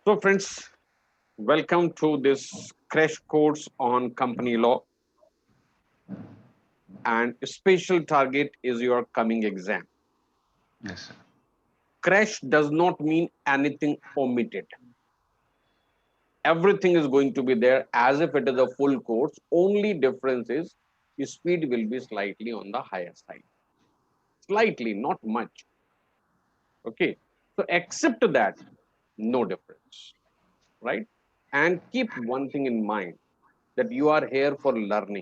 So, friends, welcome to this crash course on company law. And special target is your coming exam. Yes, sir. Crash does not mean anything omitted. Everything is going to be there as if it is a full course. Only difference is the speed will be slightly on the higher side. Slightly, not much. Okay. So, accept that, no difference, right? And keep one thing in mind that you are here for learning.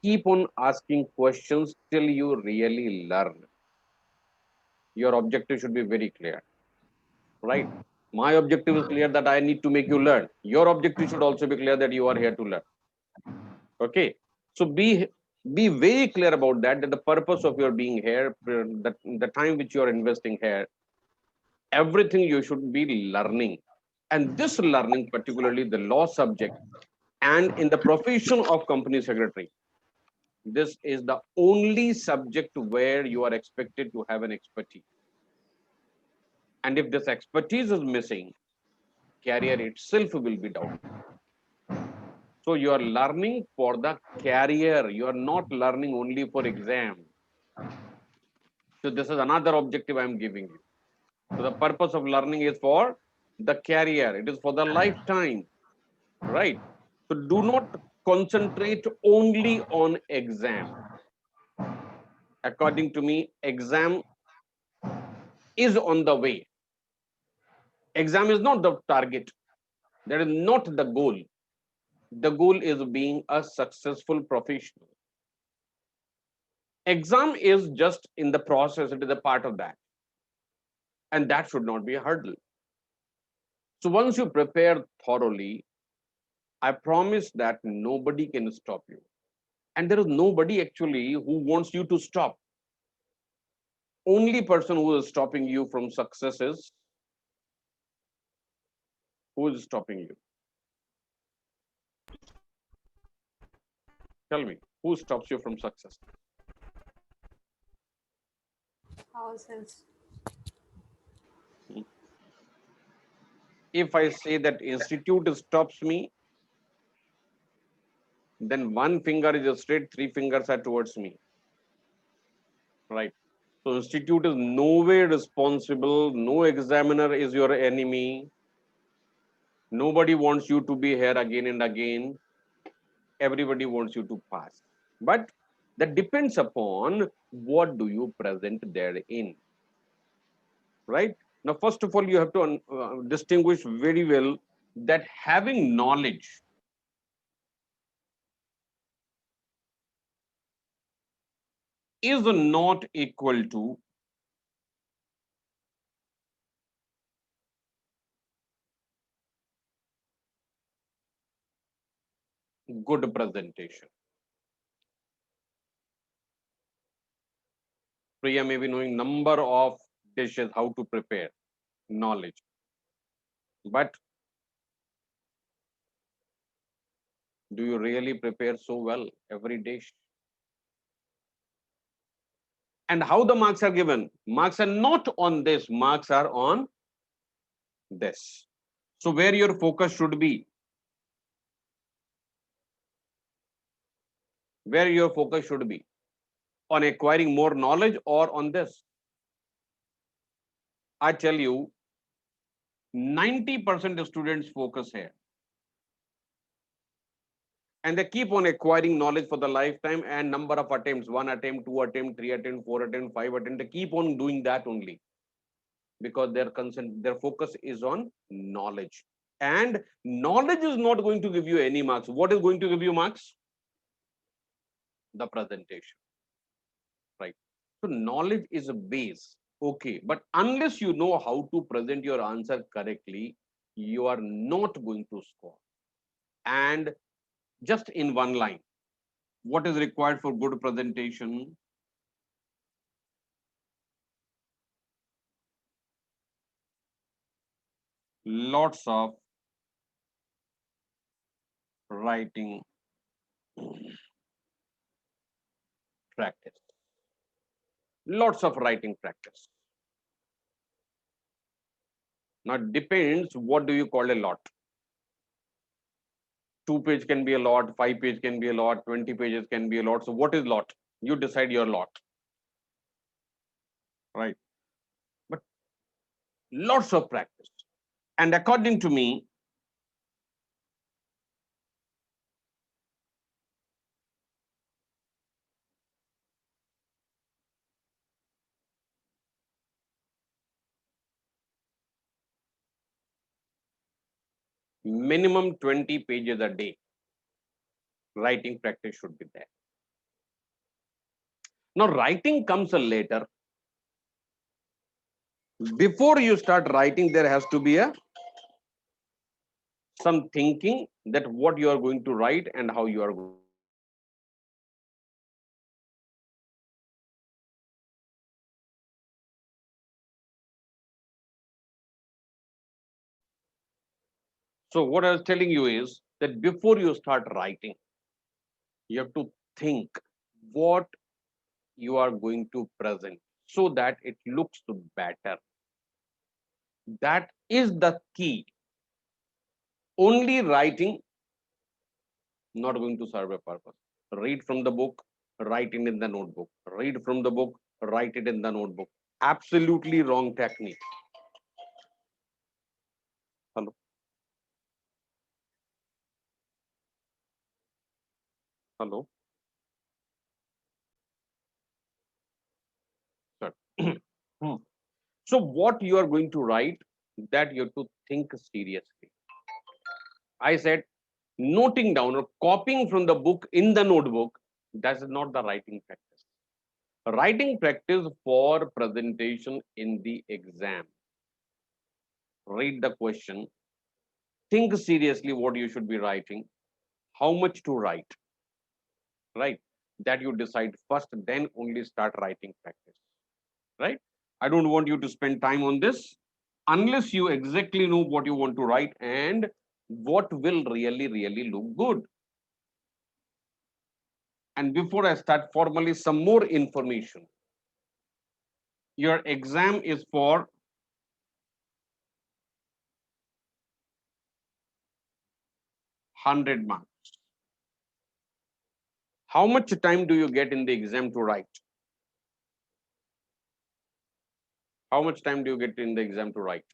Keep on asking questions till you really learn. Your objective should be very clear, right? My objective is clear that I need to make you learn. Your objective should also be clear that you are here to learn. Okay. So be very clear about that, that the purpose of your being here, that the time which you are investing here, everything you should be learning. And this learning, particularly the law subject, and in the profession of company secretary, this is the only subject where you are expected to have an expertise. And if this expertise is missing, career itself will be doubtful. So you are learning for the career. You are not learning only for exam. So this is another objective I am giving you. So the purpose of learning is for the career. It is for the lifetime, right? So do not concentrate only on exam. According to me, exam is on the way. Exam is not the target. That is not the goal. The goal is being a successful professional. Exam is just in the process, it is a part of that. And that should not be a hurdle. So once you prepare thoroughly, I promise that nobody can stop you. And there is nobody actually who wants you to stop. Only person who is stopping you from success is who is stopping you. Tell me, who stops you from success? Ourselves. If I say that institute stops me, then one finger is straight, three fingers are towards me, right? So institute is no way responsible. No examiner is your enemy. Nobody wants you to be here again and again. Everybody wants you to pass. But that depends upon what do you present therein, right? Now, first of all, you have to distinguish very well that having knowledge is not equal to good presentation. Priya may be knowing number of dishes, how to prepare, knowledge. But do you really prepare so well every dish? And how the marks are given? Marks are not on this, marks are on this. So where your focus should be, where your focus should be on acquiring more knowledge or on this. I tell you, 90% of students focus here and they keep on acquiring knowledge for the lifetime and number of attempts, one attempt, two attempt, three attempt, four attempt, five attempt. They keep on doing that only because their focus is on knowledge. And knowledge is not going to give you any marks. What is going to give you marks? The presentation, right? So knowledge is a base, okay, but unless you know how to present your answer correctly, you are not going to score. And just in one line, what is required for good presentation? Lots of writing practice. Lots of writing practice. Now it depends what do you call a lot. 2 page can be a lot, 5 page can be a lot, 20 pages can be a lot. So what is lot? You decide your lot, right? But lots of practice. And according to me, minimum 20 pages a day writing practice should be there. Now writing comes a later. Before you start writing, there has to be a some thinking that what you are going to write and how you are going. So what I was telling you is that before you start writing, you have to think what you are going to present so that it looks better. That is the key. Only writing not going to serve a purpose. Read from the book, write it in the notebook. Read from the book, write it in the notebook. Absolutely wrong technique. Hello. Hello. Sir. Hmm. So what you are going to write, that you have to think seriously. I said noting down or copying from the book in the notebook, that is not the writing practice. Writing practice for presentation in the exam. Read the question, think seriously what you should be writing, how much to write, right? That you decide first, then only start writing practice, right? I don't want you to spend time on this unless you exactly know what you want to write and what will really look good. And before I start formally, some more information. Your exam is for 100 marks. How much time do you get in the exam to write? How much time do you get in the exam to write?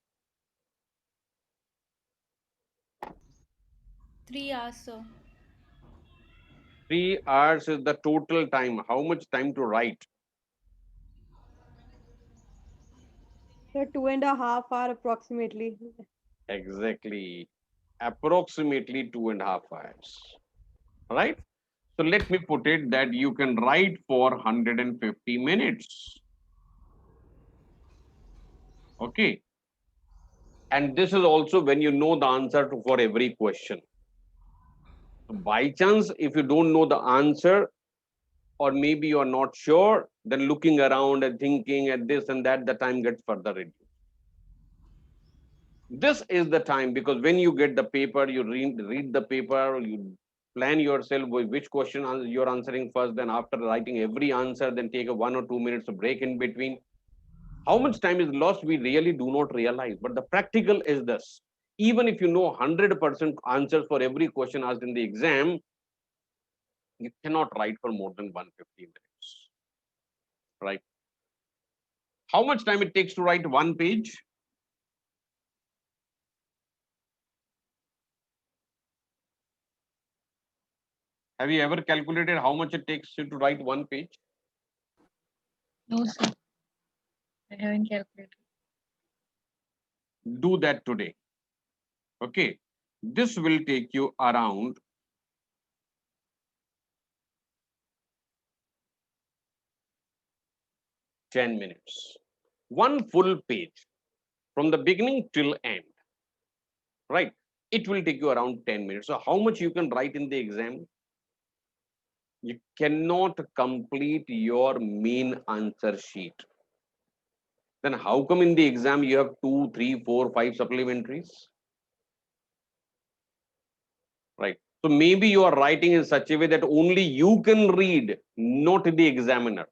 3 hours, sir. 3 hours is the total time. How much time to write? So 2.5 hour approximately. Exactly. Approximately 2.5 hours. Right? So let me put it that you can write for 150 minutes. Okay. And this is also when you know the answer for every question. By chance, if you don't know the answer, or maybe you are not sure, then looking around and thinking at this and that, the time gets further reduced. This is the time because when you get the paper, you read the paper, you plan yourself with which question you're answering first, then after writing every answer, then take a 1 or 2 minutes of break in between. How much time is lost, we really do not realize. But the practical is this. Even if you know 100% answers for every question asked in the exam, you cannot write for more than 150 minutes, right? How much time it takes to write one page? Have you ever calculated how much it takes you to write one page? No, sir. I haven't calculated. Do that today. Okay. This will take you around 10 minutes. One full page from the beginning till end, right? It will take you around 10 minutes. So how much you can write in the exam? You cannot complete your main answer sheet. Then how come in the exam you have 2, 3, 4, 5 supplementaries? Right. So maybe you are writing in such a way that only you can read, not the examiner.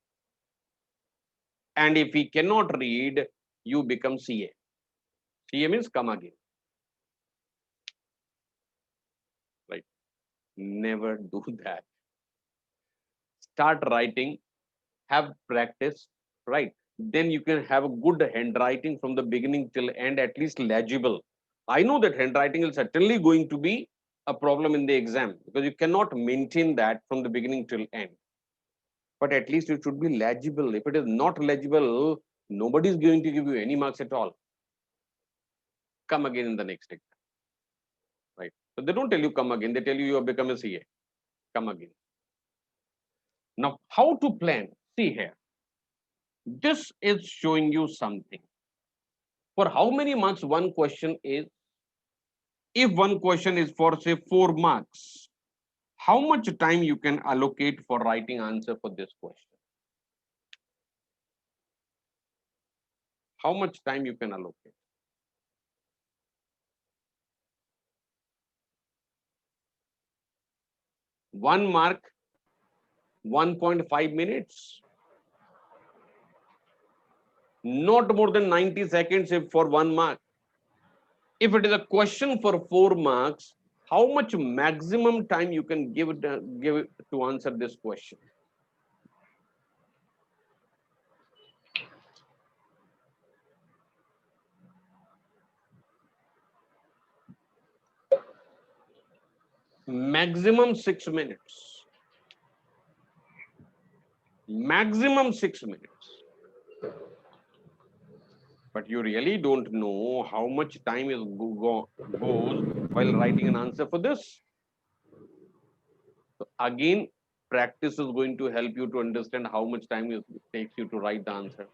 And if he cannot read, you become CA. CA means come again. Right? Never do that. Start writing, have practice, right? Then you can have a good handwriting from the beginning till end, at least legible. I know that handwriting is certainly going to be a problem in the exam because you cannot maintain that from the beginning till end. But at least it should be legible. If it is not legible, nobody is going to give you any marks at all. Come again in the next exam, right? So they don't tell you come again, they tell you have become a CA. Come again. Now, how to plan? See here. This is showing you something. For how many marks one question is? If one question is for say 4 marks, how much time you can allocate for writing answer for this question? How much time you can allocate? 1 mark, 1.5 minutes. Not more than 90 seconds if for 1 mark. If it is a question for 4 marks, how much maximum time you can give it to answer this question? Maximum 6 minutes. Maximum 6 minutes. But you really don't know how much time goes while writing an answer for this. So again, practice is going to help you to understand how much time it takes you to write the answer.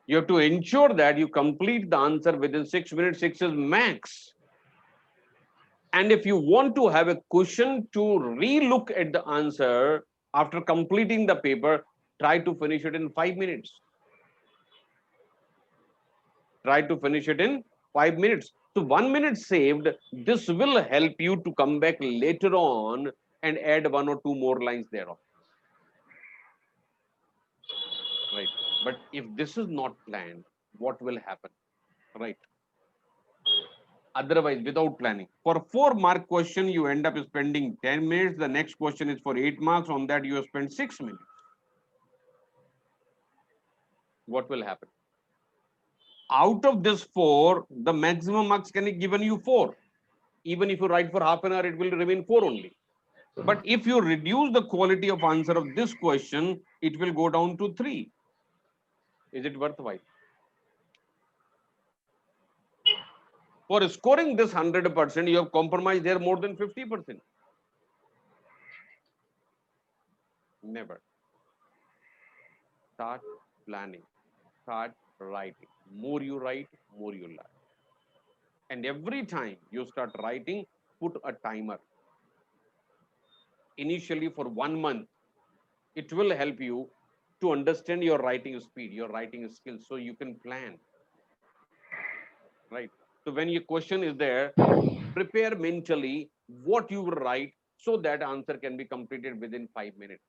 You have to ensure that you complete the answer within 6 minutes. 6 is max. And if you want to have a cushion to re-look at the answer after completing the paper, try to finish it in 5 minutes. Try to finish it in 5 minutes. So 1 minute saved, this will help you to come back later on and add 1 or 2 more lines thereof. Right. But if this is not planned, what will happen? Right. Otherwise, without planning, for 4 mark question, you end up spending 10 minutes. The next question is for 8 marks. On that, you spend 6 minutes. What will happen? Out of this 4, the maximum marks can be given you 4. Even if you write for half an hour, it will remain 4 only. But if you reduce the quality of answer of this question, it will go down to 3. Is it worthwhile? For scoring this 100%, you have compromised there more than 50%. Never. Start planning. Start writing. More you write, more you learn. And every time you start writing, put a timer. Initially for 1 month, it will help you to understand your writing speed, your writing skills, so you can plan. Right. So when your question is there, prepare mentally what you will write so that answer can be completed within 5 minutes.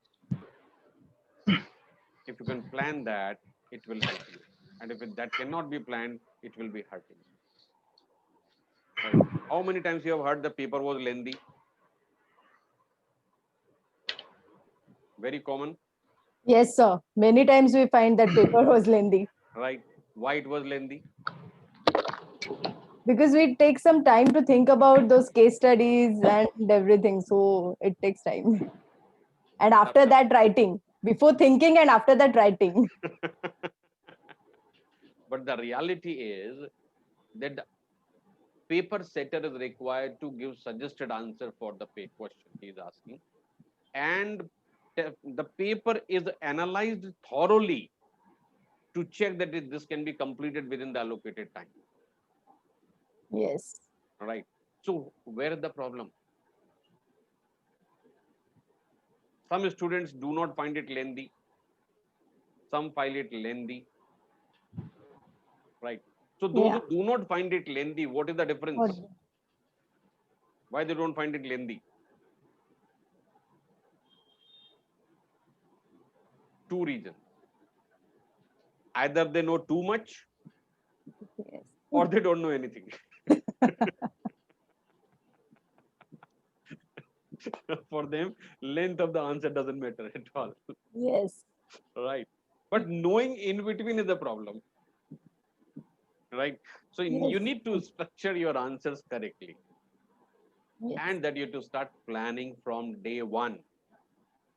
If you can plan that, it will help you. And if that cannot be planned, it will be hurting. Right. How many times you have heard the paper was lengthy? Very common. Yes, sir. Many times we find that paper was lengthy Right. Why it was lengthy? because we take some time to think about those case studies and everything. So it takes time. And after that, writing. Before thinking and after that, writing. But the reality is that the paper setter is required to give suggested answer for the question he is asking. And the paper is analyzed thoroughly to check that this can be completed within the allocated time. Yes. Right. So where is the problem? Some students do not find it lengthy. Some find it lengthy. Right. So those who do not find it lengthy, what is the difference? Why they don't find it lengthy? 2 reasons. Either they know too much, Yes. or they don't know anything. For them, length of the answer doesn't matter at all. Yes. Right. But knowing in between is the problem. Right. So you Yes. need to structure your answers correctly. Yes. And that you have to start planning from day one.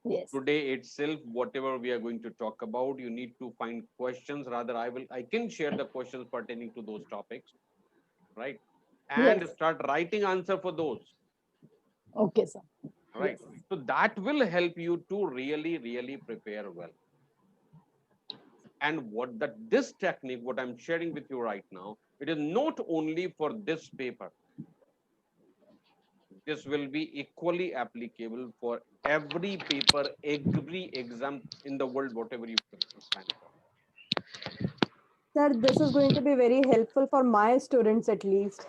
Yes. Today itself, whatever we are going to talk about, you need to find questions. Rather, I can share the questions pertaining to those topics, right? And Yes. start writing answer for those, Okay, sir. right? Yes. So that will help you to really prepare well. And this technique, what I'm sharing with you right now, it is not only for this paper. This will be equally applicable for every paper, every exam in the world, whatever you plan for. Sir, this is going to be very helpful for my students at least.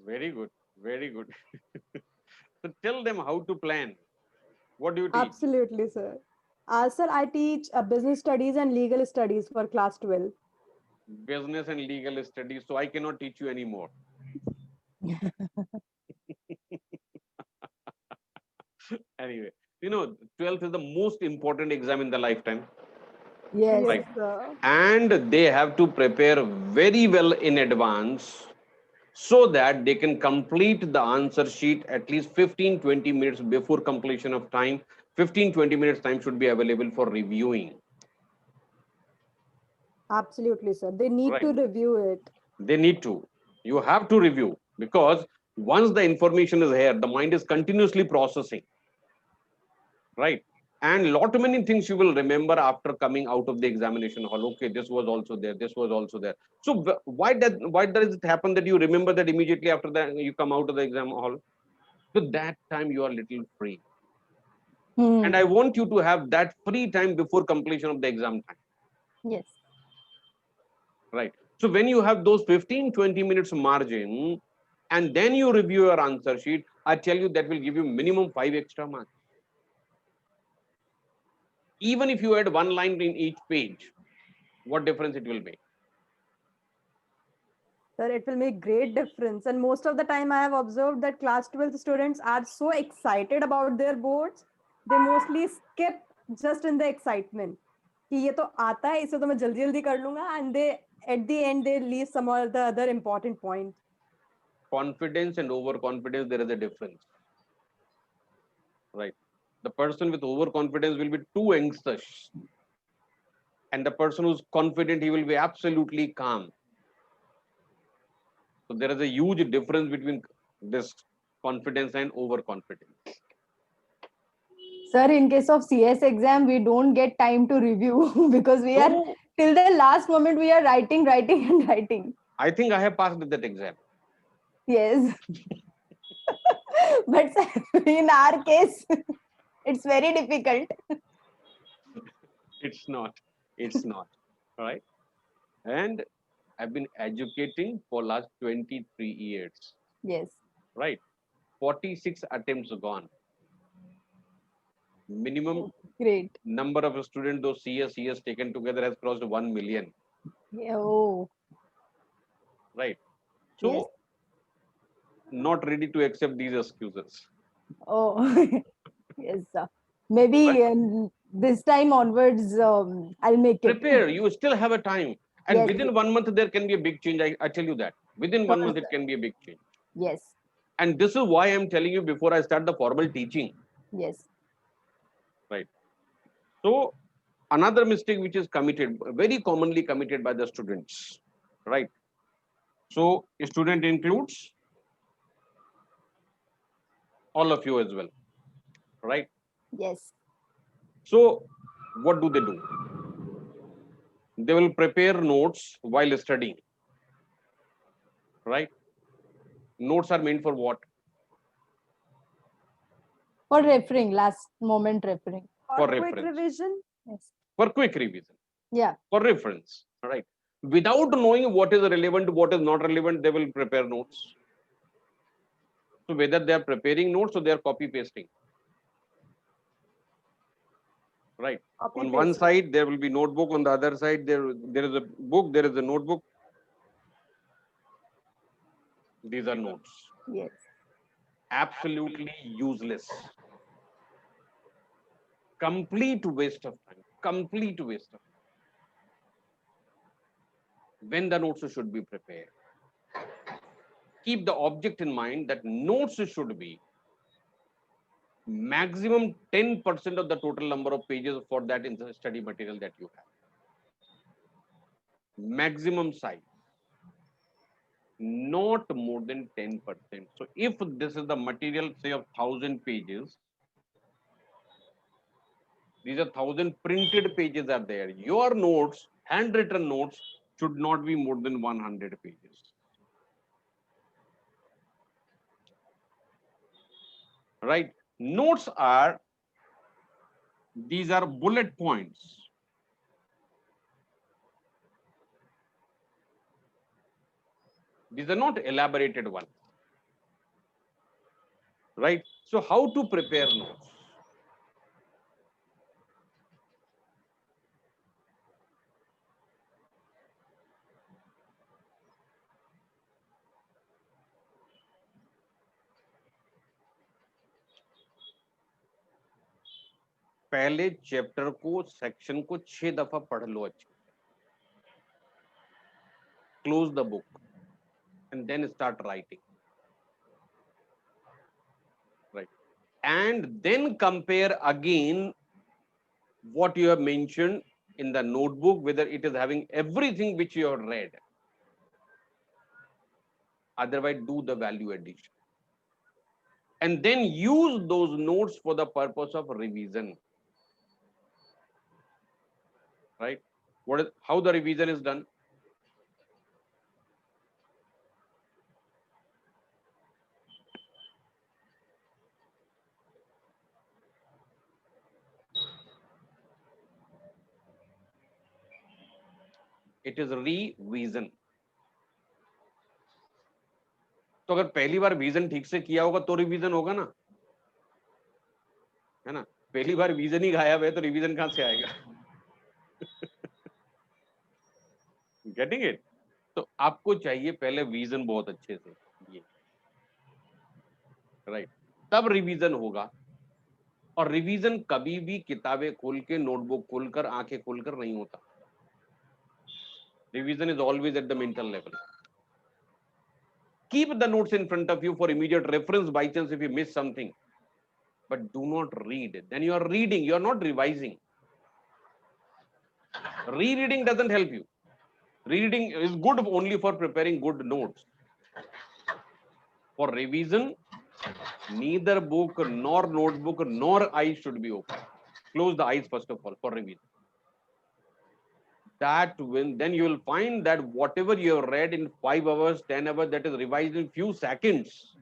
Very good, very good. So tell them how to plan. What do you teach? Absolutely, sir. Sir, I teach business studies and legal studies for class 12. Business and legal studies. So I cannot teach you anymore. Anyway, 12th is the most important exam in the lifetime. Yes, Right. sir. And they have to prepare very well in advance so that they can complete the answer sheet at least 15-20 minutes before completion of time. 15-20 minutes time should be available for reviewing. Absolutely, sir. They need to Right. review it. They need to. You have to review, because once the information is here, the mind is continuously processing. Right. And lot many things you will remember after coming out of the examination hall. Okay, this was also there. This was also there. So why does it happen that you remember that immediately after that you come out of the exam hall? So that time you are little free. And I want you to have that free time before completion of the exam time. Yes. Right. So when you have those 15-20 minutes margin, and then you review your answer sheet, I tell you that will give you minimum 5 extra marks. Even if you add one line in each page, what difference it will make? Sir, it will make great difference. And most of the time I have observed that class 12 students are so excited about their boards, they mostly skip just in the excitement. कि ये तो आता है, इसे तो मैं जल्दी जल्दी कर लूंगा, and they at the end they leave some of the other important point. Confidence and overconfidence, there is a difference. Right. The person with overconfidence will be too anxious. And the person who's confident, he will be absolutely calm. So there is a huge difference between this confidence and overconfidence. Sir, in case of CS exam, we don't get time to review because we are So till the last moment we are writing and writing. I think I have passed that exam. Yes. But sir, in our case, it's very difficult. It's not. It's not. Right. And I've been educating for last 23 years. Yes. Right. 46 attempts gone. Minimum Great. number of students, those CS taken together has crossed 1 million. Oh, Right. So yes. not ready to accept these excuses. Oh, yes, sir. Maybe this time onwards, I'll make it. Prepare. You still have a time. And Yes. within 1 month, there can be a big change. I tell you that. Within 1 month, it can be a big change. Yes. And this is why I'm telling you before I start the formal teaching. Yes. Right. So another mistake which is committed, very commonly committed by the students. Right. So a student includes all of you as well. Right. Yes. So what do? They will prepare notes while studying. Right. Notes are meant for what? For referring, last moment referring. For quick reference. revision. Yes. For quick revision. Yeah. For reference. Right. Without knowing what is relevant, what is not relevant, they will prepare notes. So whether they are preparing notes or they are copy pasting. Right. On one side, there will be notebook. On the other side, there is a book, there is a notebook. These are notes. Yes. Absolutely useless. Complete waste of time. Complete waste of time. When the notes should be prepared, keep the object in mind that notes should be maximum 10% of the total number of pages for that in the study material that you have. Maximum size, not more than 10%. So if this is the material, say of 1,000 pages, these are 1,000 printed pages are there. Your notes, handwritten notes, should not be more than 100 pages. Right? Notes are, these are bullet points. These are not elaborated ones. Right? So how to prepare notes? पहले chapter को, section को 6 दफा पढ़ लो अच्छे, close the book and then start writing, right? And then compare again what you have mentioned in the notebook, whether it is having everything which you have read. Otherwise, do the value addition. And then use those notes for the purpose of revision. Right? What is, how the revision is done? It is revision. तो अगर पहली बार vision ठीक से किया होगा तो revision होगा ना, है ना? पहली बार विजन ही गायब है तो रिवीजन कहां से आएगा? Getting it? तो आपको चाहिए पहले विजन बहुत अच्छे से, ये राइट, तब रिवीजन होगा. और रिवीजन कभी भी किताबें खोल के, नोटबुक खोलकर, आंखें खोलकर नहीं होता. Revision is always at the mental level. Keep the notes in front of you for immediate reference by chance if you miss something, but do not read. Then you are reading, you are not revising. Rereading doesn't help you. Reading is good only for preparing good notes. For revision, neither book nor notebook nor eyes should be open. Close the eyes first of all for revision. That when then you will find that whatever you have read in 5 hours, 10 hours, that is revised in few seconds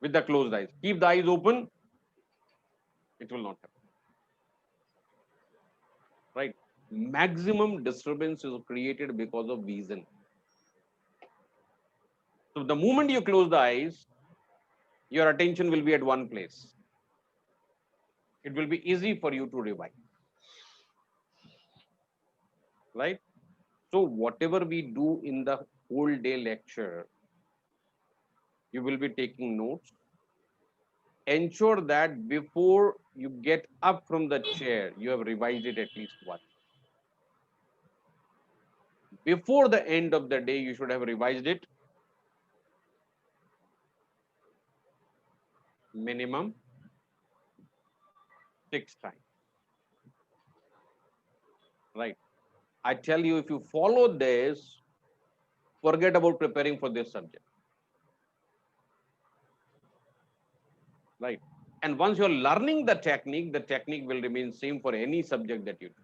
with the closed eyes. Keep the eyes open, it will not happen. Right? Maximum disturbance is created because of vision. So the moment you close the eyes, your attention will be at one place. It will be easy for you to revise. Right? So whatever we do in the whole day lecture, you will be taking notes. Ensure that before you get up from the chair, you have revised it at least once. Before the end of the day, you should have revised it minimum 6 times. Right? I tell you, if you follow this, forget about preparing for this subject. Right? And once you're learning the technique will remain same for any subject that you do.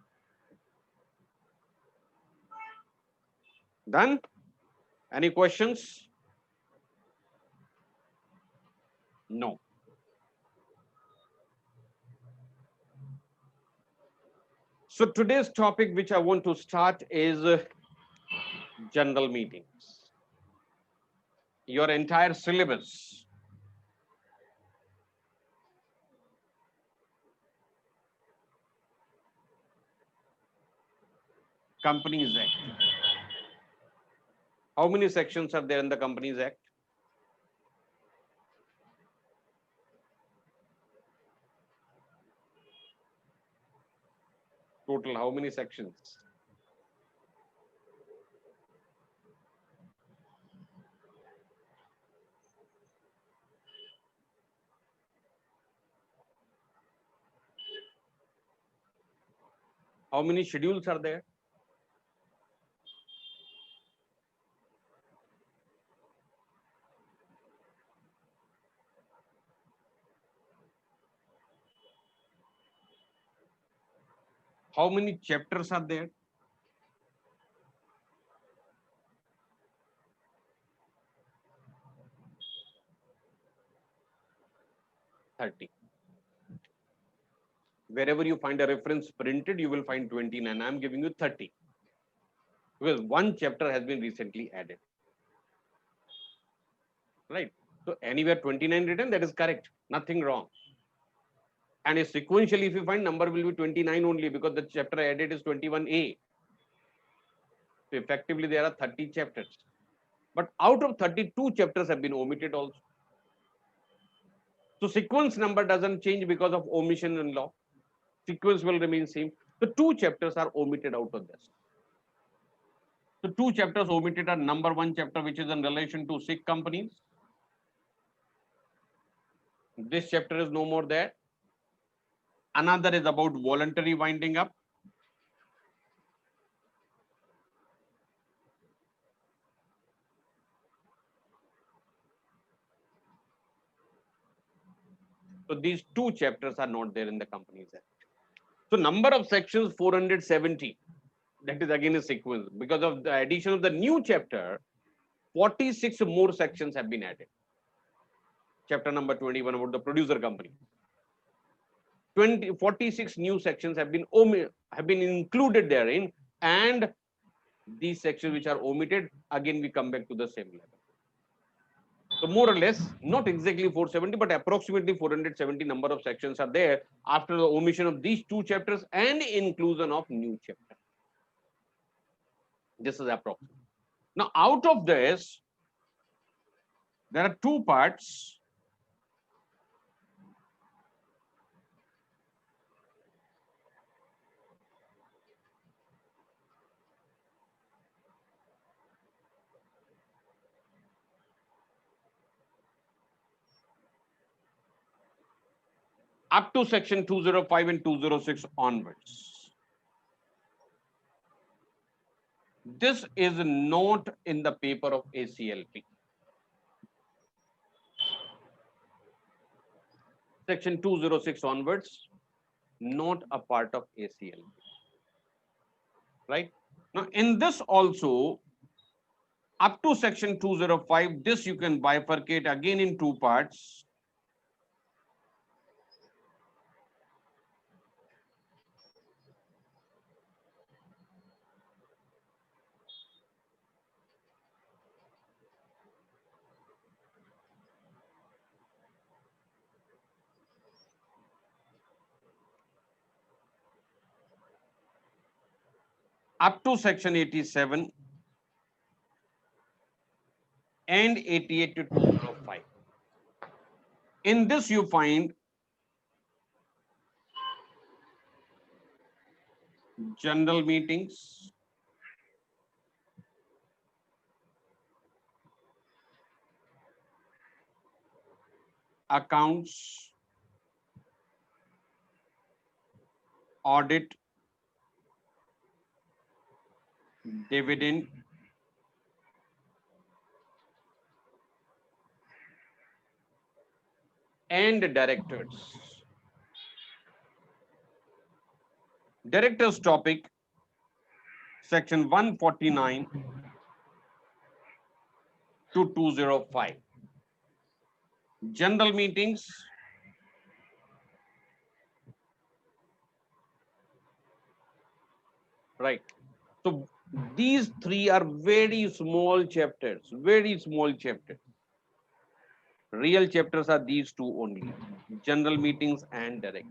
Done? Any questions? No. So today's topic, which I want to start, is general meetings. Your entire syllabus. Companies Act. How many sections are there in the Companies Act? Total, how many sections? How many schedules are there? How many chapters are there? Thirty. Wherever you find a reference printed, you will find 29. I'm giving you 30. Because one chapter has been recently added. Right? So anywhere 29 written, that is correct. Nothing wrong. And sequentially, if you find, number will be 29 only because the chapter added is 21A. So effectively, there are 30 chapters. But out of 32 chapters have been omitted also. So sequence number doesn't change because of omission in law. Sequence will remain same. The two chapters are omitted out of this. The two chapters omitted are number one chapter, which is in relation to Sikh companies. This chapter is no more there. Another is about voluntary winding up. So these two chapters are not there in the Companies Act. So number of sections 470. That is again a sequence. Because of the addition of the new chapter, 46 more sections have been added. Chapter number 21 about the producer company. 46 new sections have been included therein, and these sections which are omitted, again we come back to the same level. So more or less, not exactly 470, but approximately 470 number of sections are there after the omission of these two chapters and inclusion of new chapter. This is approximate. Now, out of this, there are two parts. Up to section 205 and 206 onwards. This is not in the paper of ACLP. Section 206 onwards, not a part of ACLP. Right? Now, in this also, up to section 205, this you can bifurcate again in two parts. Up to section 87 and 88 to 205. In this you find general meetings, accounts, audit, dividend, and directors. Directors topic, section 149 to 205. General meetings, right? So these three are very small chapters, very small chapters. Real chapters are these two only, general meetings and directors.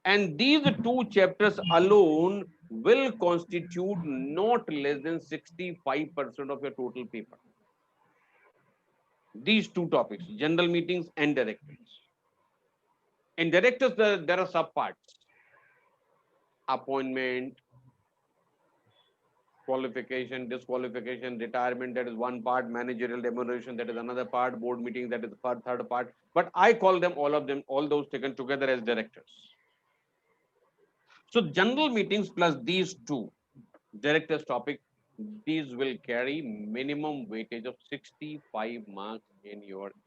And these two chapters alone will constitute not less than 65% of your total paper. These two topics, general meetings and directors. In directors, there are subparts. Appointment, qualification, disqualification, retirement, that is one part. Managerial remuneration, that is another part. Board meetings, that is the third part. But I call them, all those taken together as directors. So general meetings plus these two directors topic, these will carry minimum weightage of 65 marks in your exam.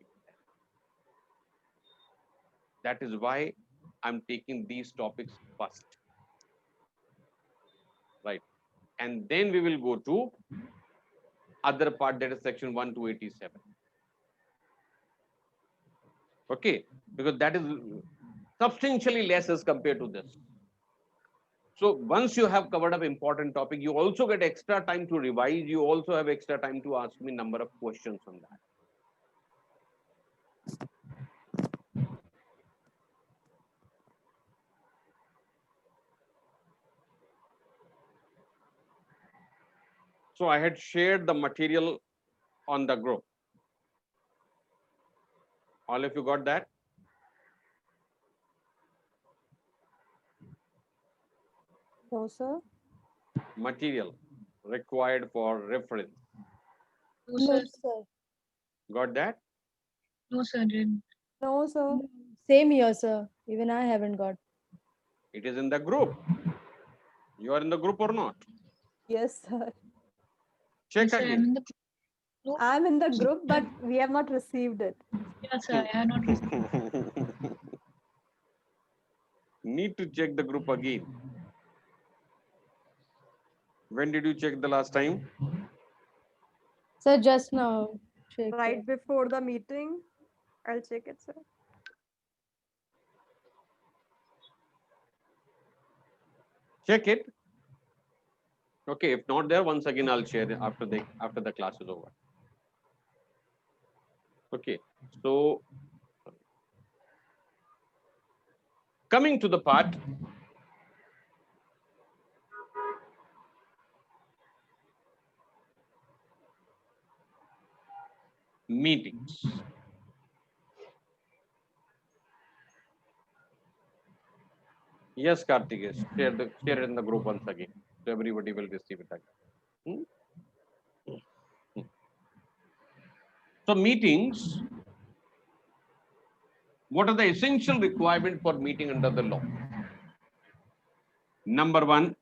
That is why I'm taking these topics first. Right. And then we will go to other part, that is section 1 to 87. Okay, because that is substantially less as compared to this. So once you have covered up important topic, you also get extra time to revise. You also have extra time to ask me number of questions on that. So I had shared the material on the group. All of you got that? No, sir. Material required for reference. No, No, sir. sir. Got that? No, sir. Didn't. No, sir. Same here, sir. Even I haven't got. It is in the group. You are in the group or not? Yes, sir. Check Yes, sir. I'm again. in the. No, I'm in the group, but we have not received it. yes, sir. I have not received. Need to check the group again. When did you check the last time? Sir, just now. Check Right it. before the meeting. I'll check it, sir. Check it. Okay, if not there, once again I'll share it after the class is over. Okay, so coming to the part meetings. Yes, Kartikesh, share it in the group once again, so everybody will receive it again. So meetings, what are the essential requirements for meeting under the law? Number one,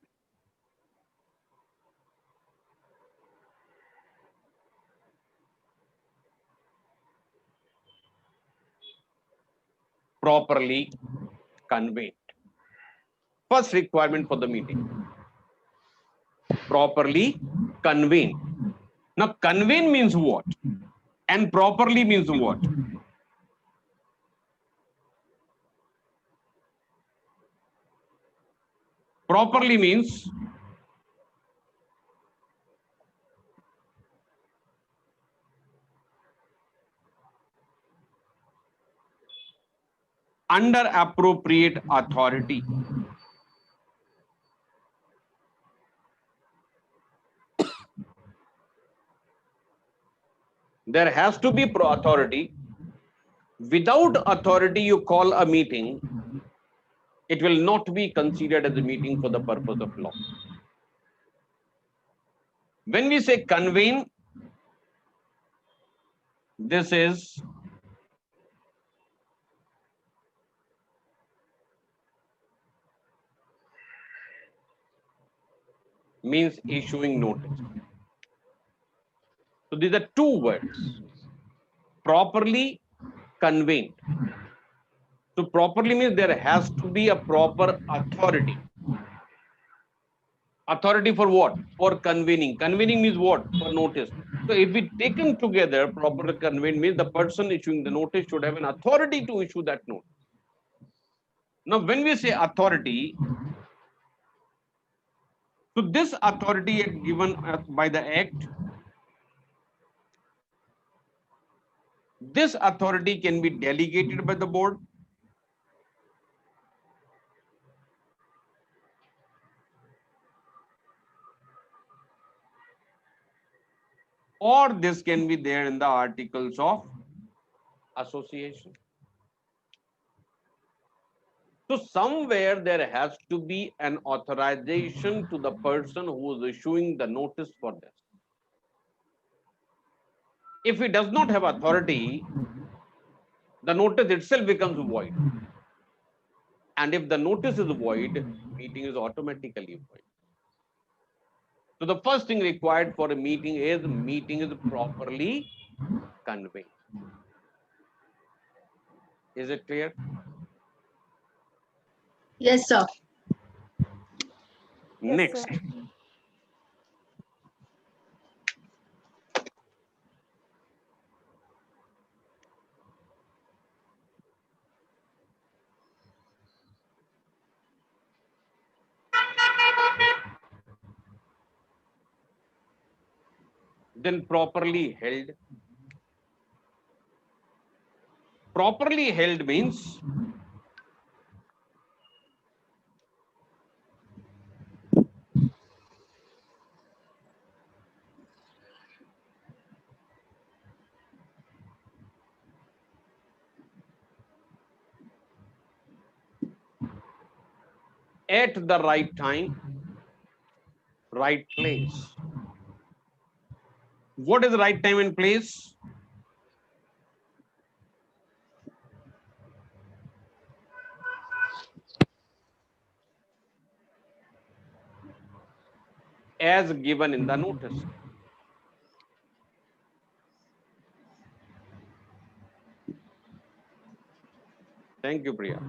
properly convened. First requirement for the meeting, properly convened. Now, convene means what? And properly means what? Properly means under appropriate authority. There has to be authority. Without authority, you call a meeting, it will not be considered as a meeting for the purpose of law. When we say convene, this is means issuing notice. So these are two words, properly convened. So properly means there has to be a proper authority. Authority for what? For convening. Convening means what? For notice. So if we taken together, proper convened means the person issuing the notice should have an authority to issue that notice. Now, when we say authority, so this authority is given by the Act. This authority can be delegated by the board. or this can be there in the articles of association. So somewhere there has to be an authorization to the person who is issuing the notice for this. If he does not have authority, the notice itself becomes void. And if the notice is void, meeting is automatically void. So the first thing required for a meeting is properly conveyed. Is it clear? Yes, sir. Yes, Next. sir. Then properly held. Properly held means at the right time, right place. What is the right time and place? As given in the notice. Thank you, Priya.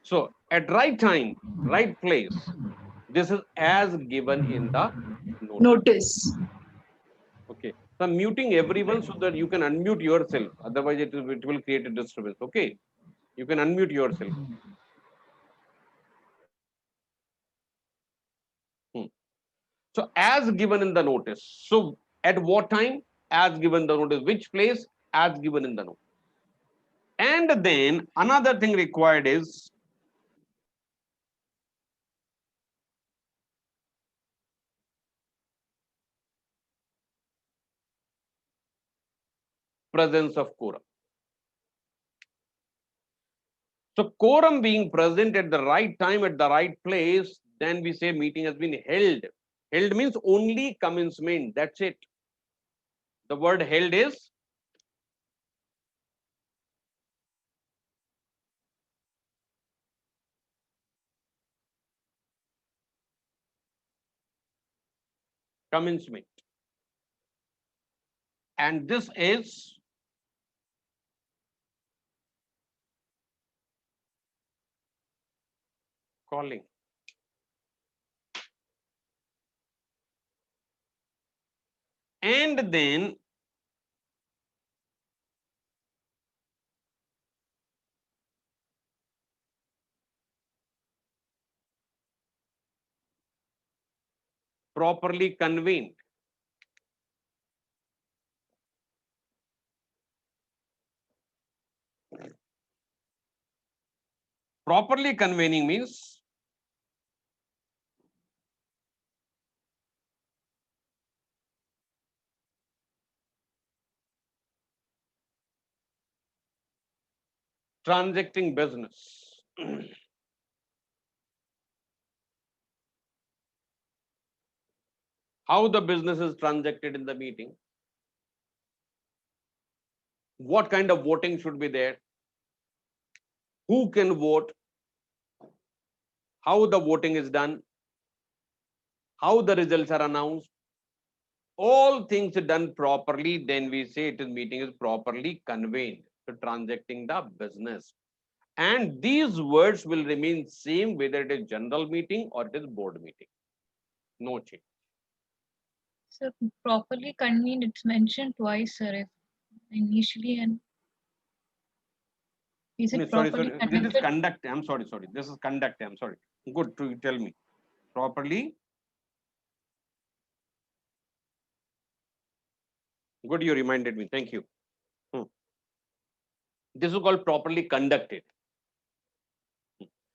So at right time, right place. This is as given in the notice. Notice. Okay. So I'm muting everyone so that you can unmute yourself. Otherwise, it will create a disturbance. Okay. You can unmute yourself. So as given in the notice. So at what time? As given the notice. Which place? As given in the notice. And then another thing required is presence of quorum. So quorum being present at the right time, at the right place, then we say meeting has been held. Held means only commencement. That's it. The word held is commencement. And this is calling. And then properly convened. Properly convening means transacting business. How the business is transacted in the meeting. What kind of voting should be there? Who can vote? How the voting is done? How the results are announced? All things done properly, then we say it is meeting is properly convened to transacting the business. And these words will remain same whether it is general meeting or it is board meeting. No change. So properly convened, it's mentioned twice, sir. If initially and is No, it sorry, properly sorry. This is conducted? conduct. I'm sorry, sorry. This is conduct. I'm sorry. Good to tell me. Properly. Good, you reminded me. Thank you. This is called properly conducted.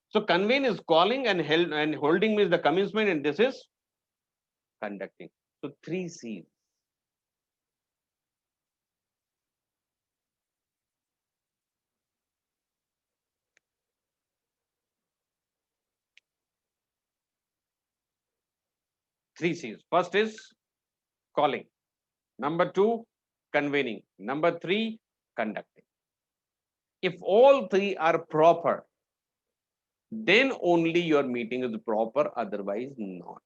So convene is calling and held and holding means the commencement, and this is conducting. So 3 C's. Three C's. First is calling. Number 2, convening. Number 3, conducting. If all 3 are proper, then only your meeting is proper, otherwise not.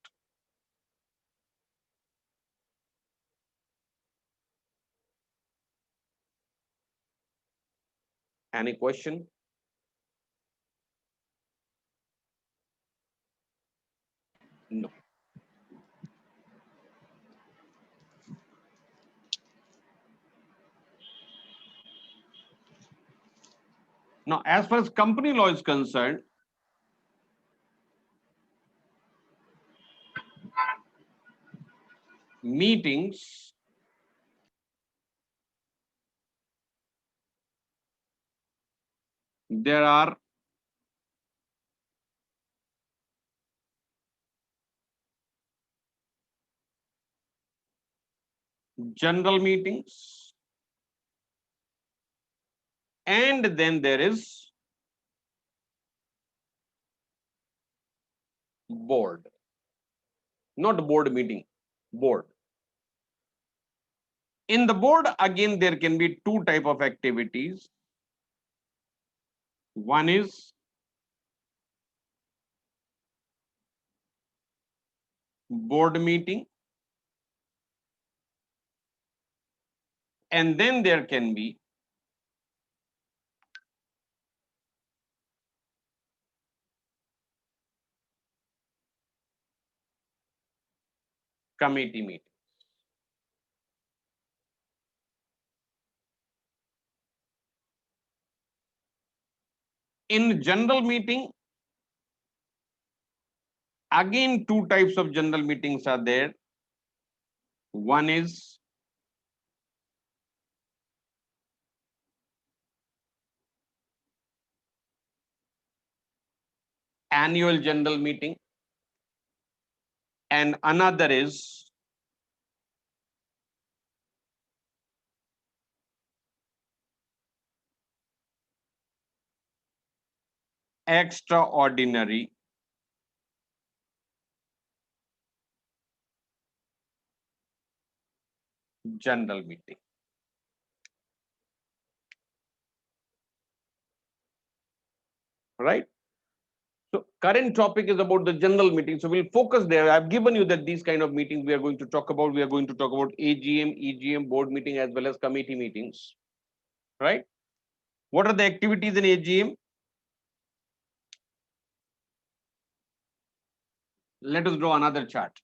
Any question? No. Now, as far as company law is concerned, meetings there are general meetings, and then there is board. Not board meeting, board. In the board, again, there can be 2 type of activities. One is board meeting, and then there can be committee meeting. In general meeting, again, 2 types of general meetings are there. One is annual general meeting, and another is extraordinary general meeting. Right? So current topic is about the general meeting. So we'll focus there. I've given you that these kind of meetings we are going to talk about. We are going to talk about AGM, EGM, board meeting, as well as committee meetings. Right? What are the activities in AGM? Let us draw another chart.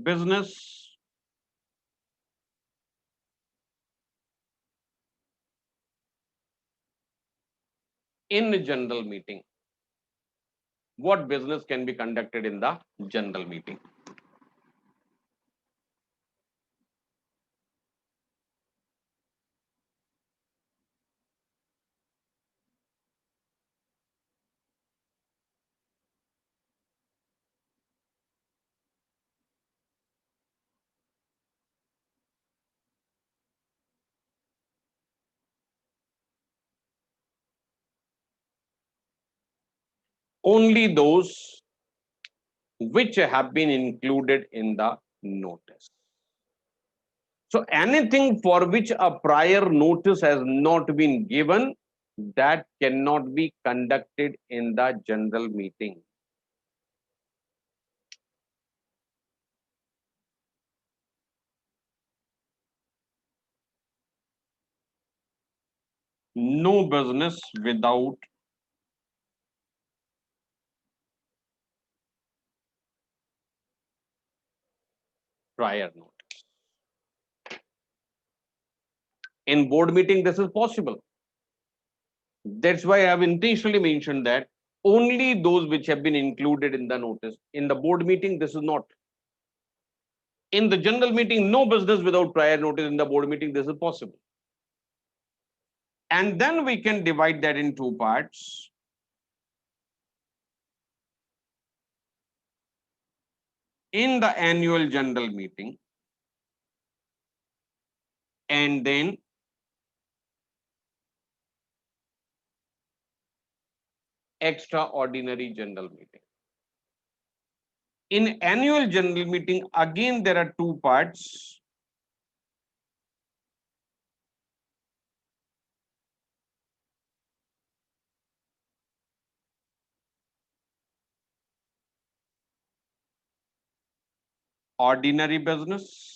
Business, in a general meeting. What business can be conducted in the general meeting? Only those which have been included in the notice. So anything for which a prior notice has not been given, that cannot be conducted in the general meeting. No business without prior notice. In board meeting, this is possible. That's why I have intentionally mentioned that only those which have been included in the notice. In the board meeting, this is not. In the general meeting, no business without prior notice. In the board meeting, this is possible. And then we can divide that in 2 parts. in the annual general meeting and then extraordinary general meeting. In annual general meeting, again, there are two parts. Ordinary business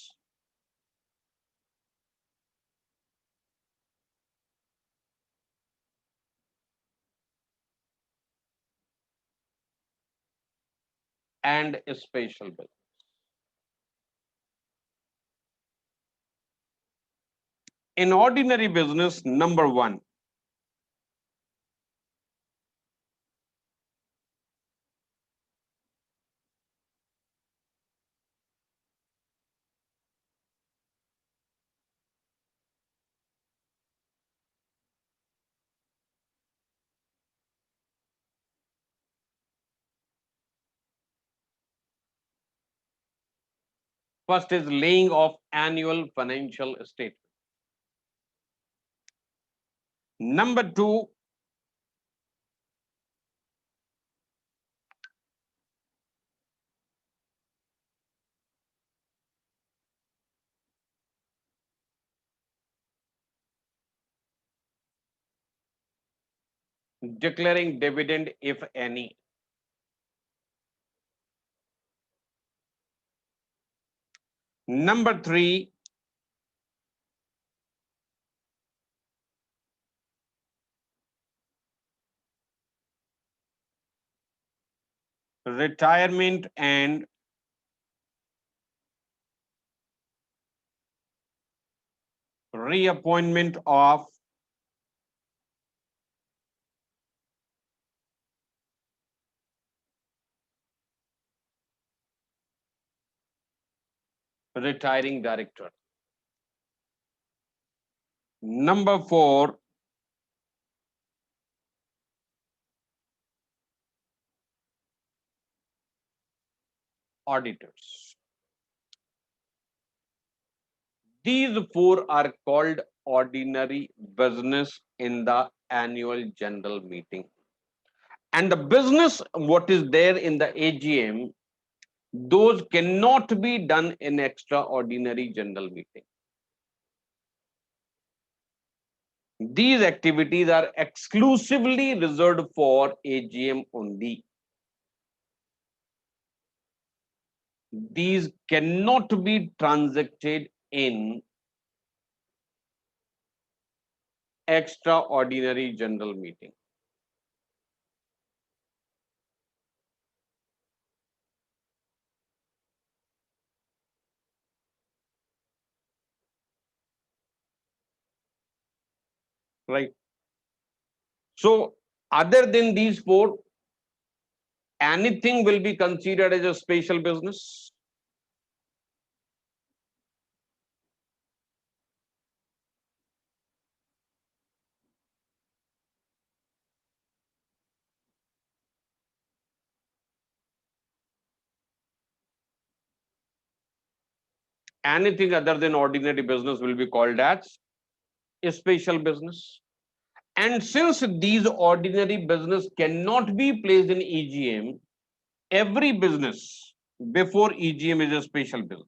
and special business. In ordinary business, number one, first is laying of annual financial statement. Number two, declaring dividend, if any. Number three, retirement and reappointment of retiring director. Number four, auditors. These four are called ordinary business in the annual general meeting. And the business, what is there in the AGM, those cannot be done in extraordinary general meeting. These activities are exclusively reserved for AGM only. These cannot be transacted in extraordinary general meeting. Right. So, other than these four, anything will be considered as a special business. Anything other than ordinary business will be called as a special business. And since these ordinary business cannot be placed in EGM, every business before EGM is a special business.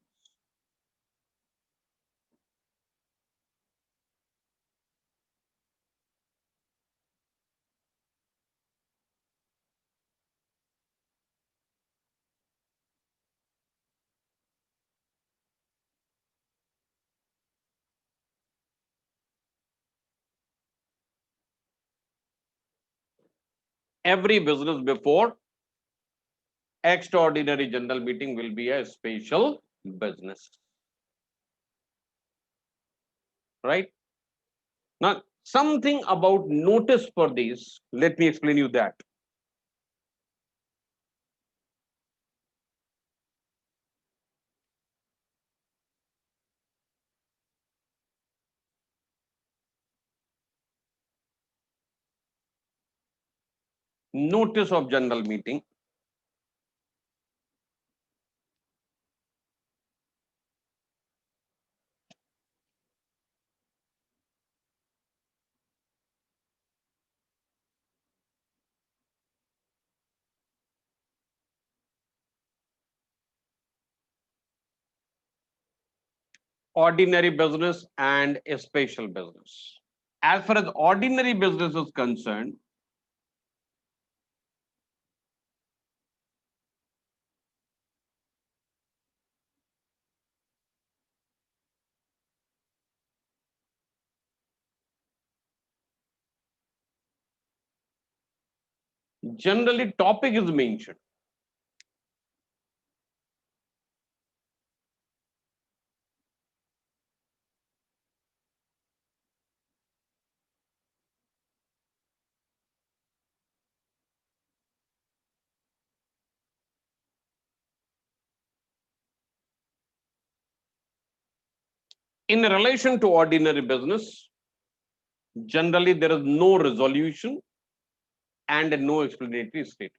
Every business before extraordinary general meeting will be a special business. Right? Now, something about notice for this, let me explain you that. Notice of general meeting. ordinary business and a special business. As far as ordinary business is concerned, generally topic is mentioned. In relation to ordinary business, generally there is no resolution and no explanatory statement.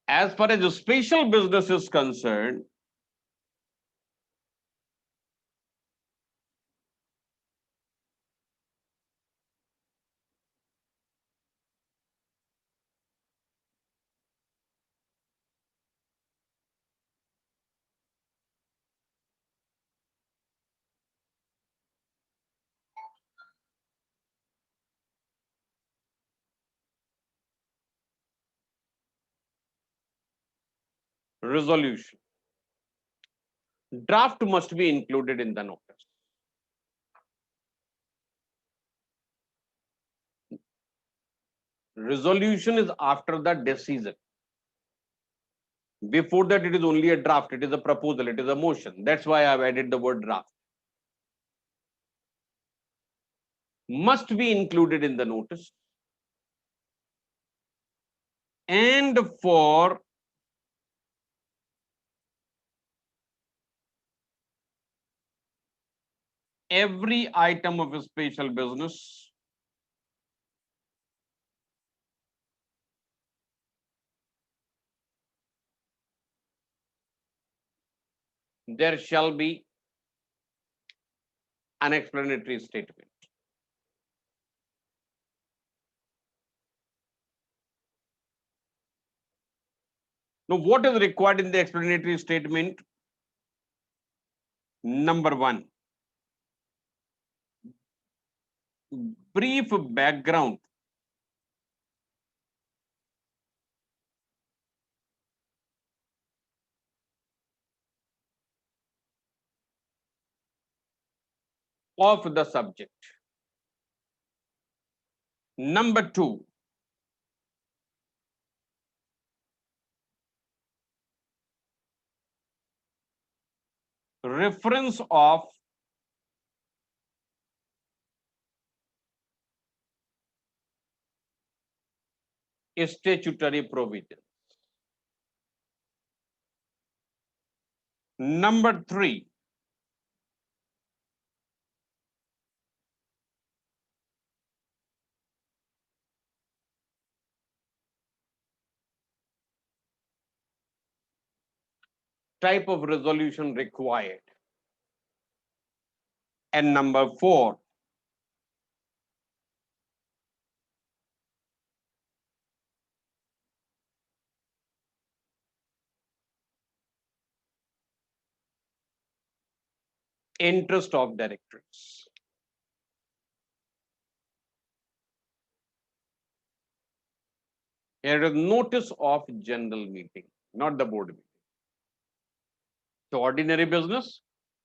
As far as the special business is concerned, resolution. Draft must be included in the notice. Resolution is after the decision. Before that, it is only a draft, it is a proposal, it is a motion. That's why I've added the word draft. Must be included in the notice. And for every item of a special business, there shall be an explanatory statement. Now, what is required in the explanatory statement? Number one, brief background of the subject. Number two, reference of statutory provision. Number three, type of resolution required. And number four, interest of directors. Here is notice of general meeting, not the board meeting. So ordinary business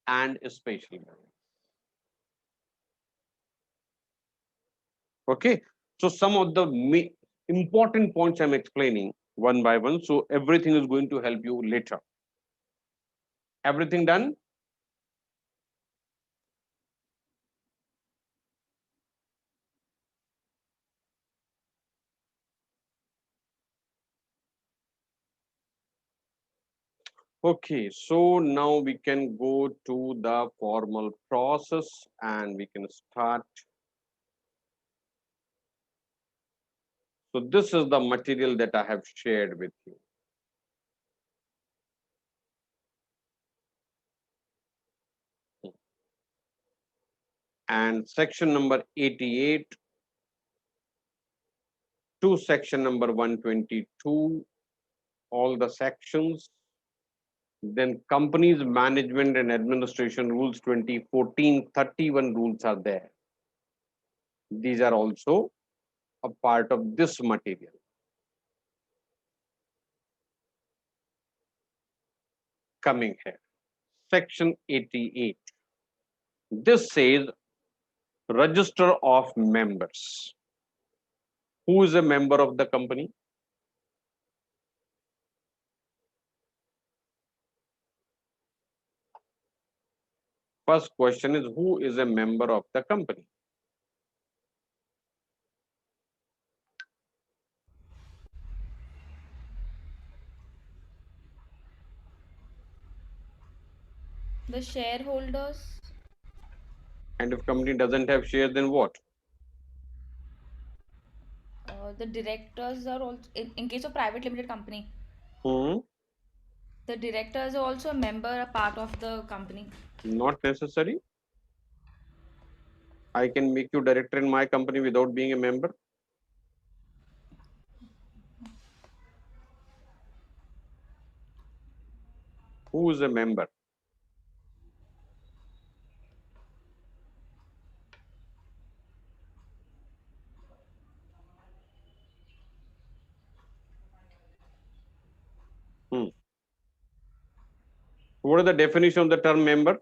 and special business. Okay. So some of the important points I'm explaining one by one. So everything is going to help you later. Everything done? Okay, so now we can go to the formal process and we can start. So this is the material that I have shared with you. And section number 88 to section number 122 all the sections. Then companies management and administration rules 2014, 31 rules are there. These are also a part of this material. Coming here, section 88. This says register of members. Who is a member of the company? First question is, who is a member of the company? The shareholders, And if company doesn't have shares, then what? the directors are also, in case of private limited company, Hmm, the directors are also a member, a part of the company. not necessary. I can make you director in my company without being a member. Who is a member? Hmm. What is the definition of the term member?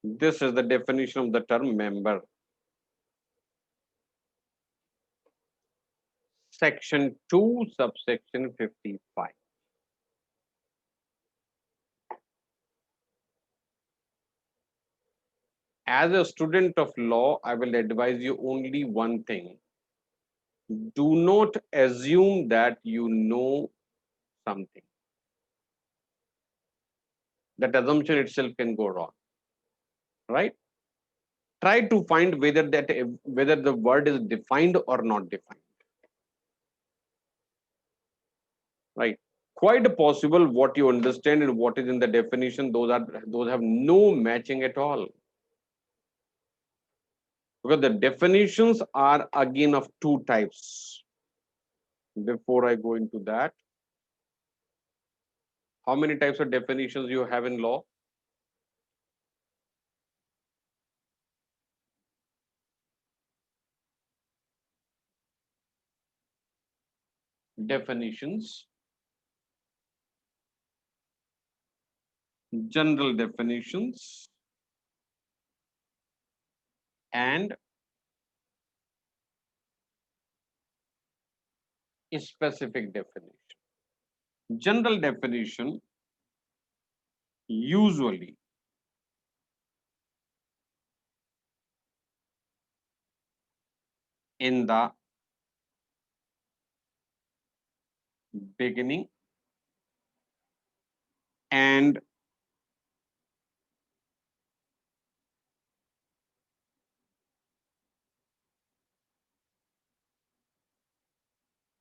This is the definition of the term member. Section 2, subsection 55. As a student of law, I will advise you only one thing. Do not assume that you know something. That assumption itself can go wrong, right? Try to find whether the word is defined or not defined, right? Quite possible what you understand and what is in the definition, those have no matching at all. Because the definitions are again of two types. Before I go into that, how many types of definitions you have in law? Definitions, general definitions, and a specific definition. General definition usually in the beginning and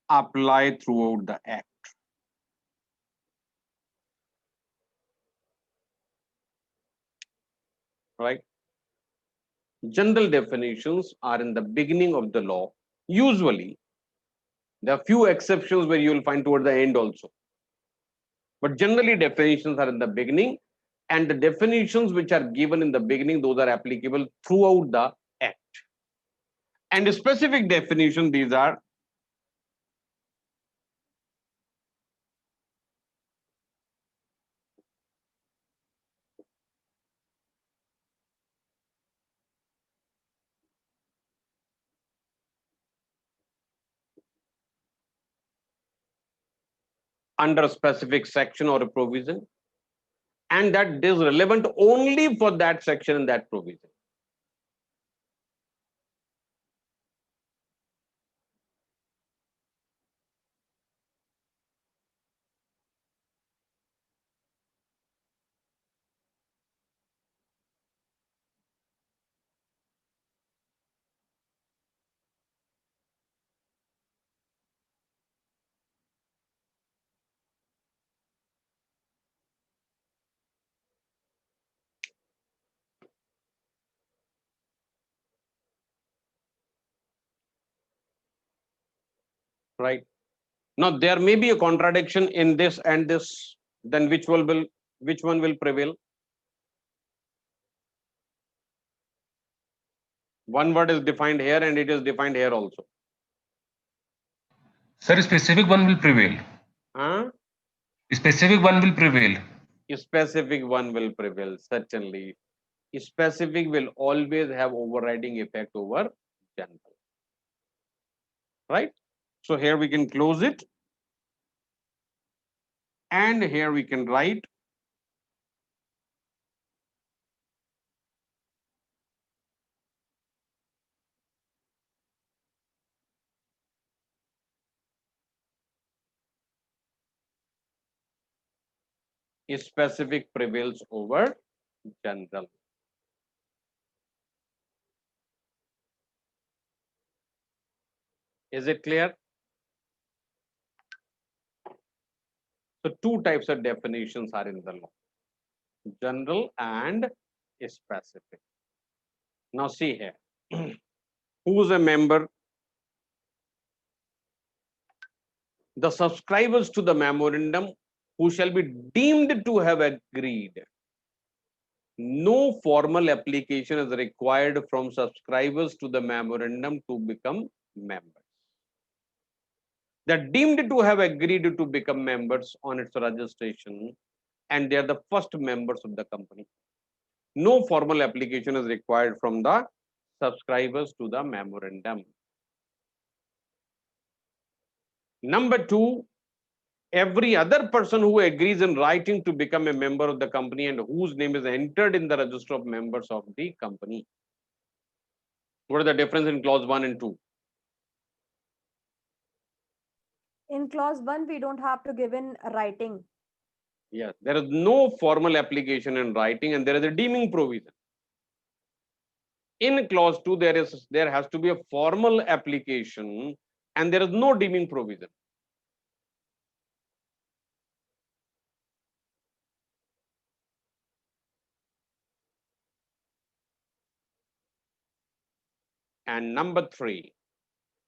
apply throughout the act, right? General definitions are in the beginning of the law. Usually, there are few exceptions where you will find toward the end also. But generally, definitions are in the beginning, and the definitions which are given in the beginning, those are applicable throughout the act. And the specific definition, these are under a specific section or a provision, and that is relevant only for that section and that provision. right? Now there may be a contradiction in this and this. Then which one will prevail? One word is defined here and it is defined here also. Sir, specific one will prevail. Huh? Specific one will prevail. Specific one will prevail, certainly. Specific will always have overriding effect over general. Right? So here we can close it. And here we can write specific prevails over general. Is it clear? So two types of definitions are in the law, general and specific. Now see here, who's a member? The subscribers to the memorandum who shall be deemed to have agreed. No formal application is required from subscribers to the memorandum to become members. They're deemed to have agreed to become members on its registration, and they are the first members of the company. No formal application is required from the subscribers to the memorandum. Number two, every other person who agrees in writing to become a member of the company and whose name is entered in the register of members of the company. What is the difference in clause 1 and 2? In clause 1, we don't have to give in writing. Yes, there is no formal application in writing and there is a deeming provision. In clause 2, there has to be a formal application and there is no deeming provision. And number 3,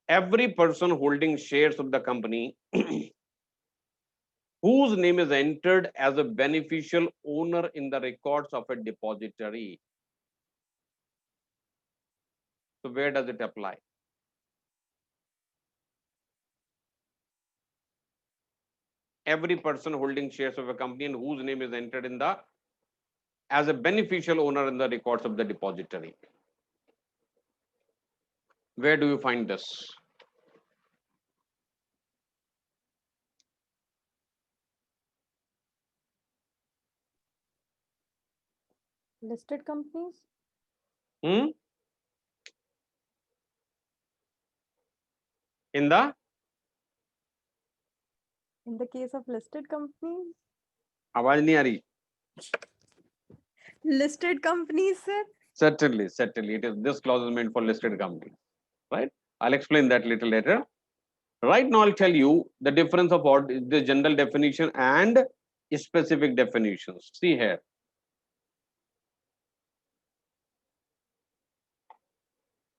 every person holding shares of the company whose name is entered as a beneficial owner in the records of a depository. So where does it apply? Every person holding shares of a company and whose name is entered in the as a beneficial owner in the records of the depository. Where do you find this? Listed companies? Hmm? In the In the case of listed companies? आवाज नहीं आ रही. Listed companies, sir? Certainly, it is. This clause is meant for listed companies, right? I'll explain that little later. Right now, I'll tell you the difference of what is the general definition and specific definitions. See here.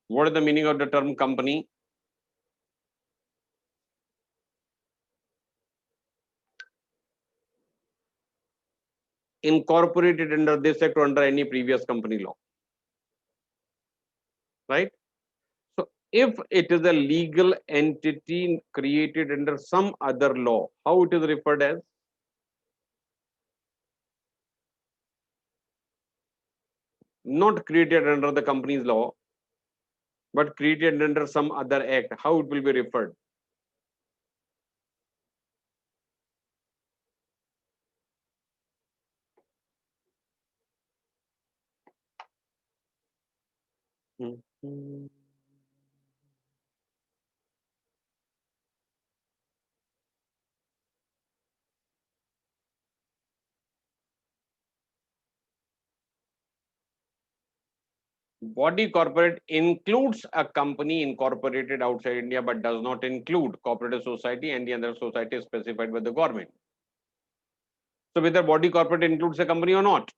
What is the meaning of the term company? Incorporated under this act or under any previous company law, right? So if it is a legal entity created under some other law, how it is referred as? Not created under the company's law, but created under some other act, how it will be referred? Body corporate includes a company incorporated outside India, but does not include cooperative society and the other society specified by the government. So whether body corporate includes a company or not?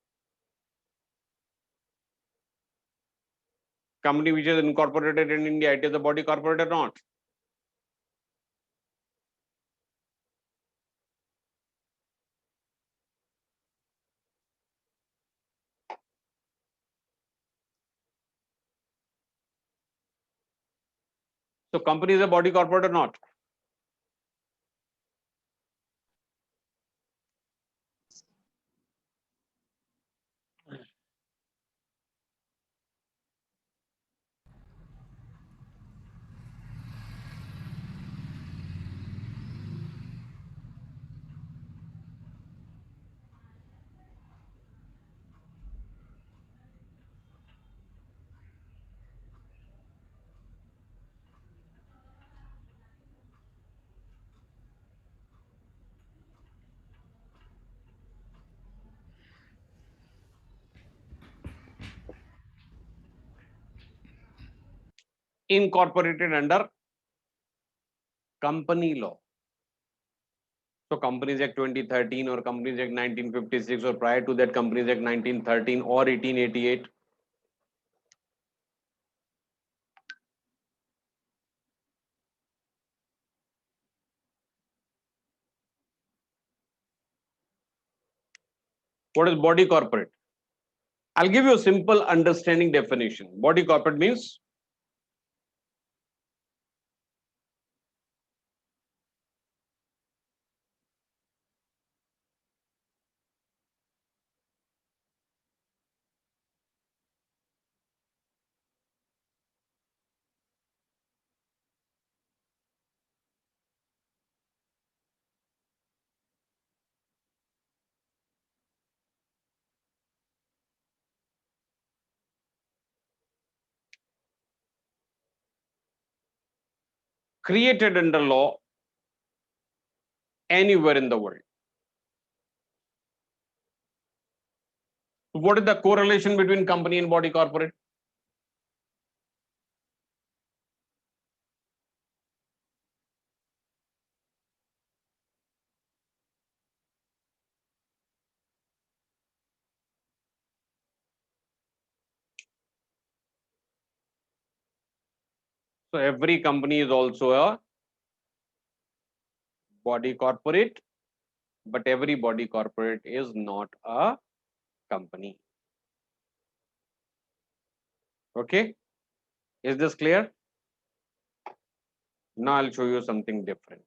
Company which is incorporated in India, it is a body corporate or not? So company is a body corporate or not? Incorporated under company law. So Companies Act 2013 or Companies Act 1956 or prior to that Companies Act 1913 or 1888. What is body corporate? I'll give you a simple understanding definition. Body corporate means created under law anywhere in the world. What is the correlation between company and body corporate? So every company is also a body corporate, but every body corporate is not a company. Okay, is this clear? Now I'll show you something different.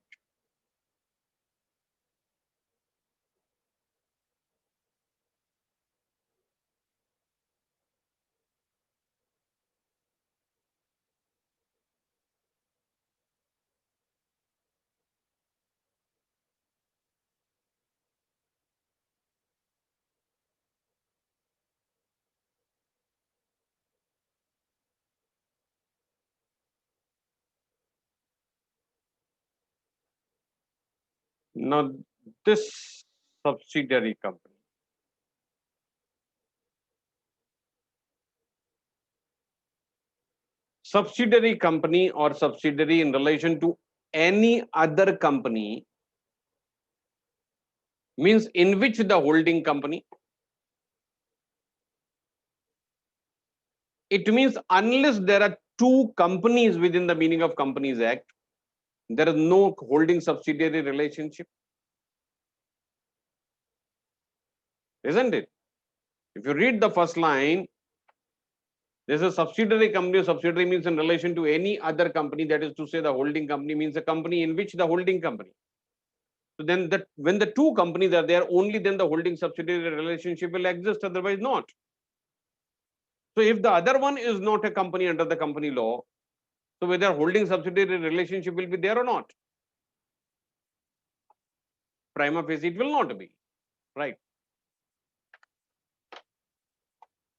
Now this subsidiary company, or subsidiary in relation to any other company means in which the holding company, it means unless there are two companies within the meaning of Companies Act, there is no holding subsidiary relationship, isn't it? If you read the first line, there's a subsidiary company. Subsidiary means in relation to any other company, that is to say the holding company means a company in which the holding company. So then that when the two companies are there, only then the holding subsidiary relationship will exist, otherwise not. So if the other one is not a company under the company law, so whether holding subsidiary relationship will be there or not? Prima facie it will not be, right?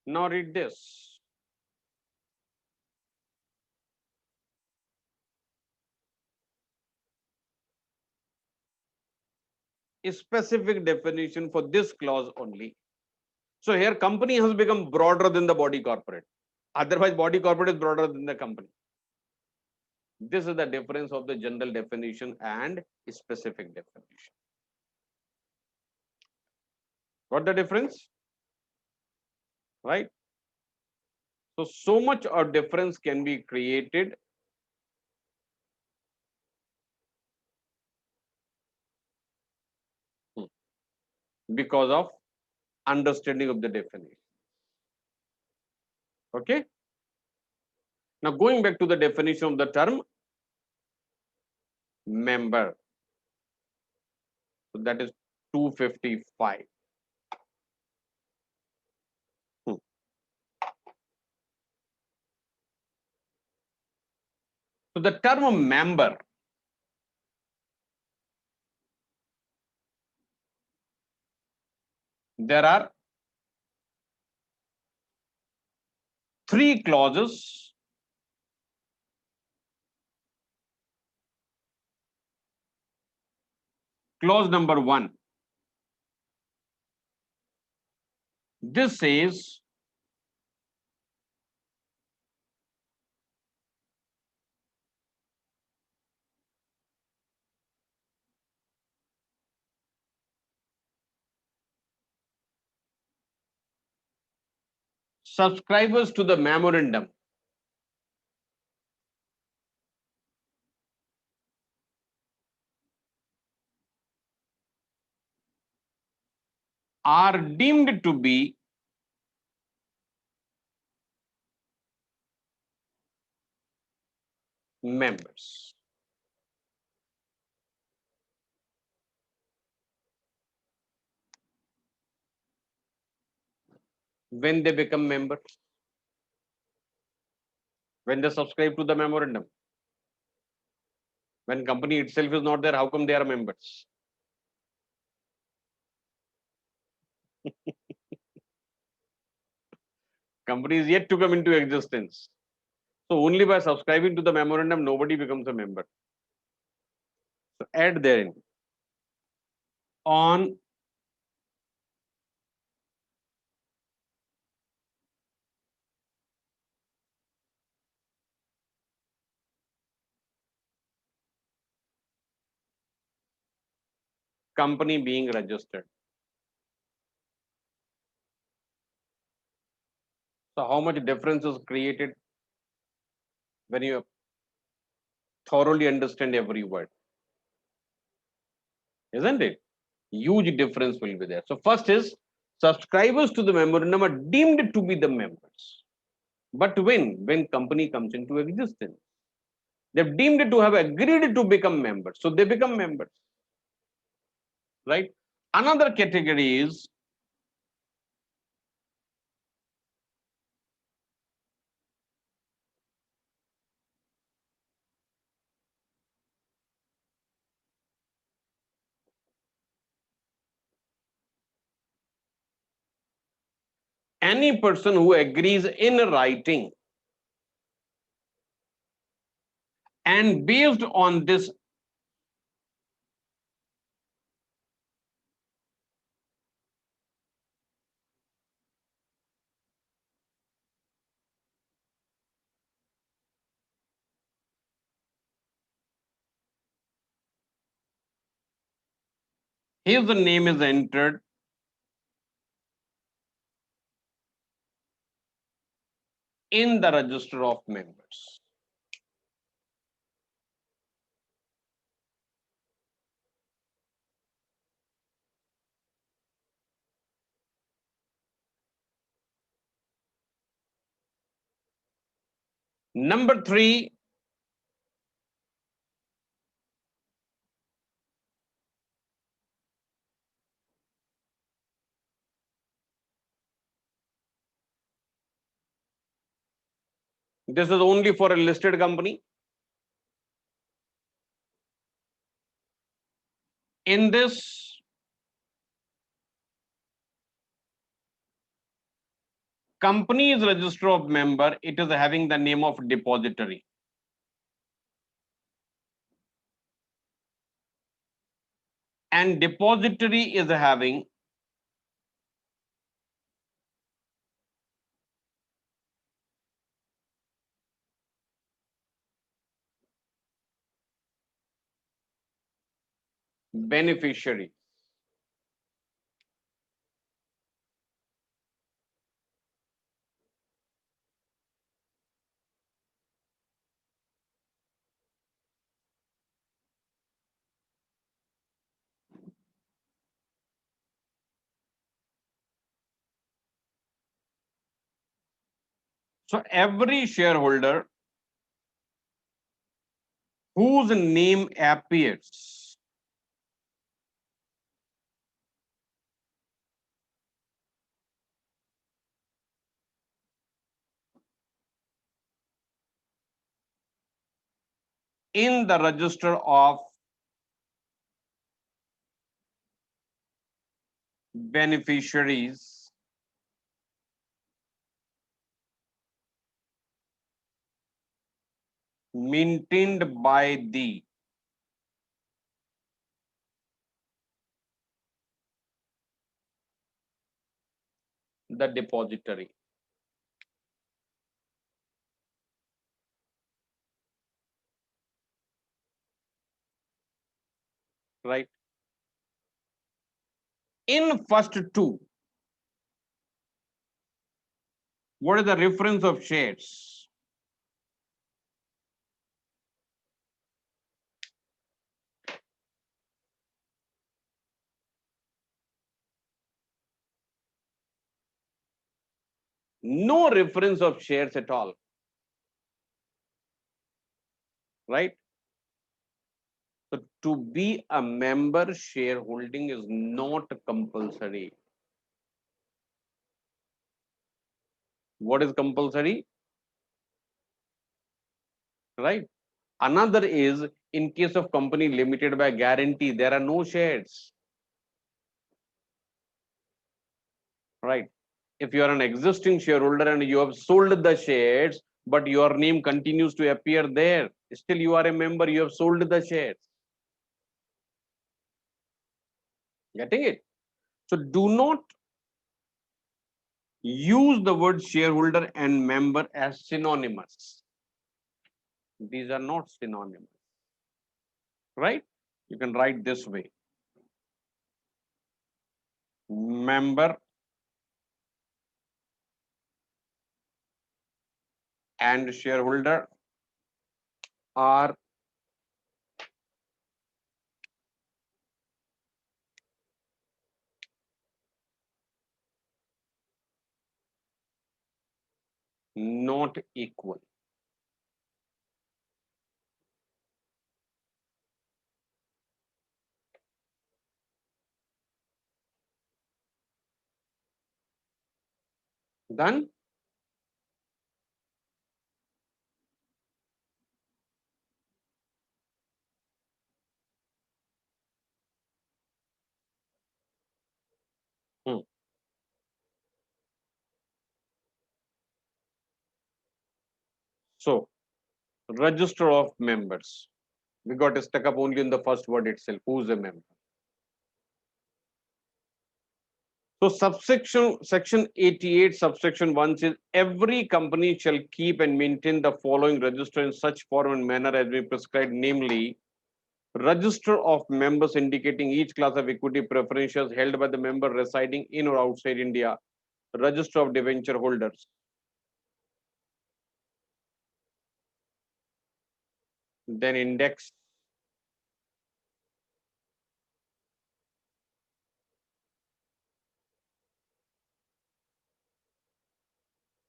Now read this. A specific definition for this clause only. So here company has become broader than the body corporate. Otherwise, body corporate is broader than the company. This is the difference of the general definition and specific definition. What the difference? Right? So much of difference can be created because of understanding of the definition. Okay. Now going back to the definition of the term member. So that is 255. Hmm. So the term member there are three clauses. Clause number 1. This says subscribers to the memorandum are deemed to be members. When they become members, when they subscribe to the memorandum. When company itself is not there, how come they are members? Company is yet to come into existence. So only by subscribing to the memorandum, nobody becomes a member. So add therein on company being registered. So how much difference is created when you thoroughly understand every word, isn't it? Huge difference will be there. So first is subscribers to the memorandum are deemed to be the members. But when company comes into existence, they've deemed to have agreed to become members. So they become members, right? Another category is any person who agrees in writing and based on this his name is entered in the register of members. Number 3, this is only for a listed company. In this company's register of member, it is having the name of depository. And depository is having beneficiary. So every shareholder whose name appears in the register of beneficiaries maintained by the depository. Right? In first two, what is the reference of shares? No reference of shares at all. Right? So to be a member, shareholding is not compulsory. What is compulsory? Right? Another is, in case of company limited by guarantee, there are no shares. Right? If you are an existing shareholder and you have sold the shares, but your name continues to appear there, still you are a member, you have sold the shares. Getting it? So do not use the word shareholder and member as synonymous. These are not synonymous. Right? You can write this way. Member and shareholder are not equal. Done? Hmm. So, register of members. We got stuck up only in the first word itself. Who's a member? So, section 88, subsection 1 says every company shall keep and maintain the following register in such form and manner as we prescribed, namely, register of members indicating each class of equity preference shares held by the member residing in or outside India, register of debenture holders, then index.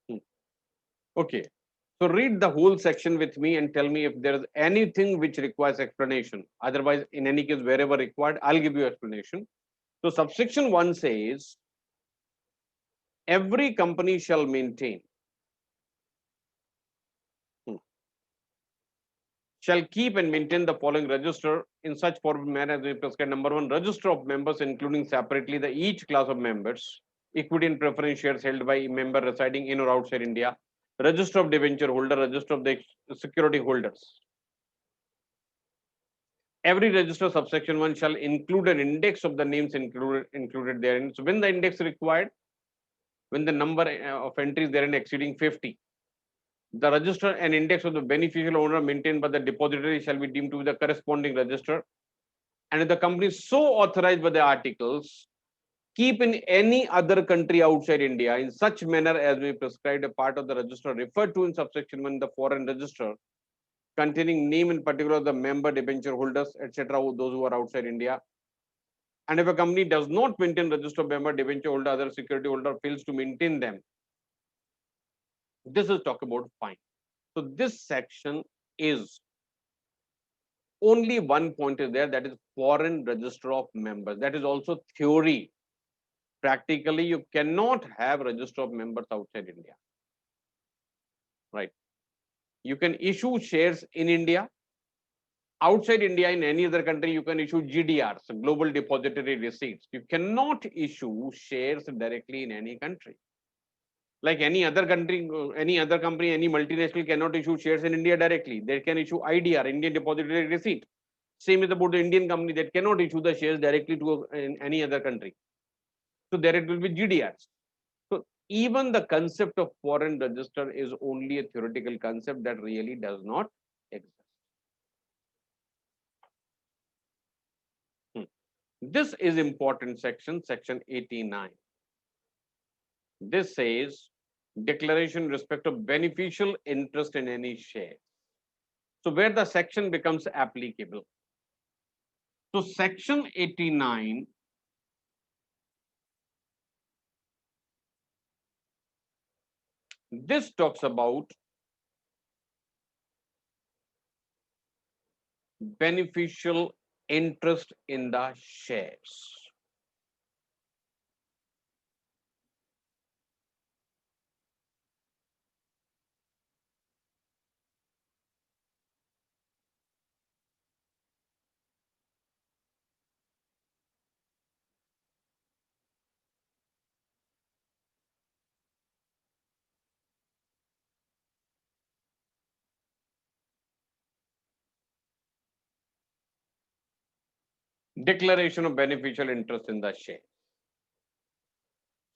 Hmm. Okay. So read the whole section with me and tell me if there is anything which requires explanation. Otherwise, in any case, wherever required, I'll give you explanation. So subsection 1 says, every company shall maintain, hmm, shall keep and maintain the following register in such form and manner as we prescribe. Number 1, register of members, including separately the each class of members, equity and preference shares held by a member residing in or outside India, register of debenture holder, register of the security holders. Every register subsection 1 shall include an index of the names included therein. So when the index required, when the number of entries therein exceeding 50, the register and index of the beneficial owner maintained by the depository shall be deemed to be the corresponding register. And if the company is so authorized by the articles, keep in any other country outside India in such manner as we prescribed a part of the register referred to in subsection 1, the foreign register, containing name in particular of the member, debenture holders, etc., those who are outside India. And if a company does not maintain register of member, debenture holder, other security holder, fails to maintain them, this is talk about fine. So this section is Only one point is there, that is foreign register of members. That is also theory. Practically, you cannot have register of members outside India. Right? You can issue shares in India. Outside India, in any other country, you can issue GDRs, Global Depository Receipts. You cannot issue shares directly in any country. Like any other country, any other company, any multinational cannot issue shares in India directly. They can issue IDR, Indian Depository Receipt. Same is about the Indian company that cannot issue the shares directly to in any other country. So there it will be GDRs. So even the concept of foreign register is only a theoretical concept that really does not exist. This is important section, section 89. This says declaration in respect of beneficial interest in any share. So where the section becomes applicable. So section 89 this talks about beneficial interest in the shares. Declaration of beneficial interest in the share.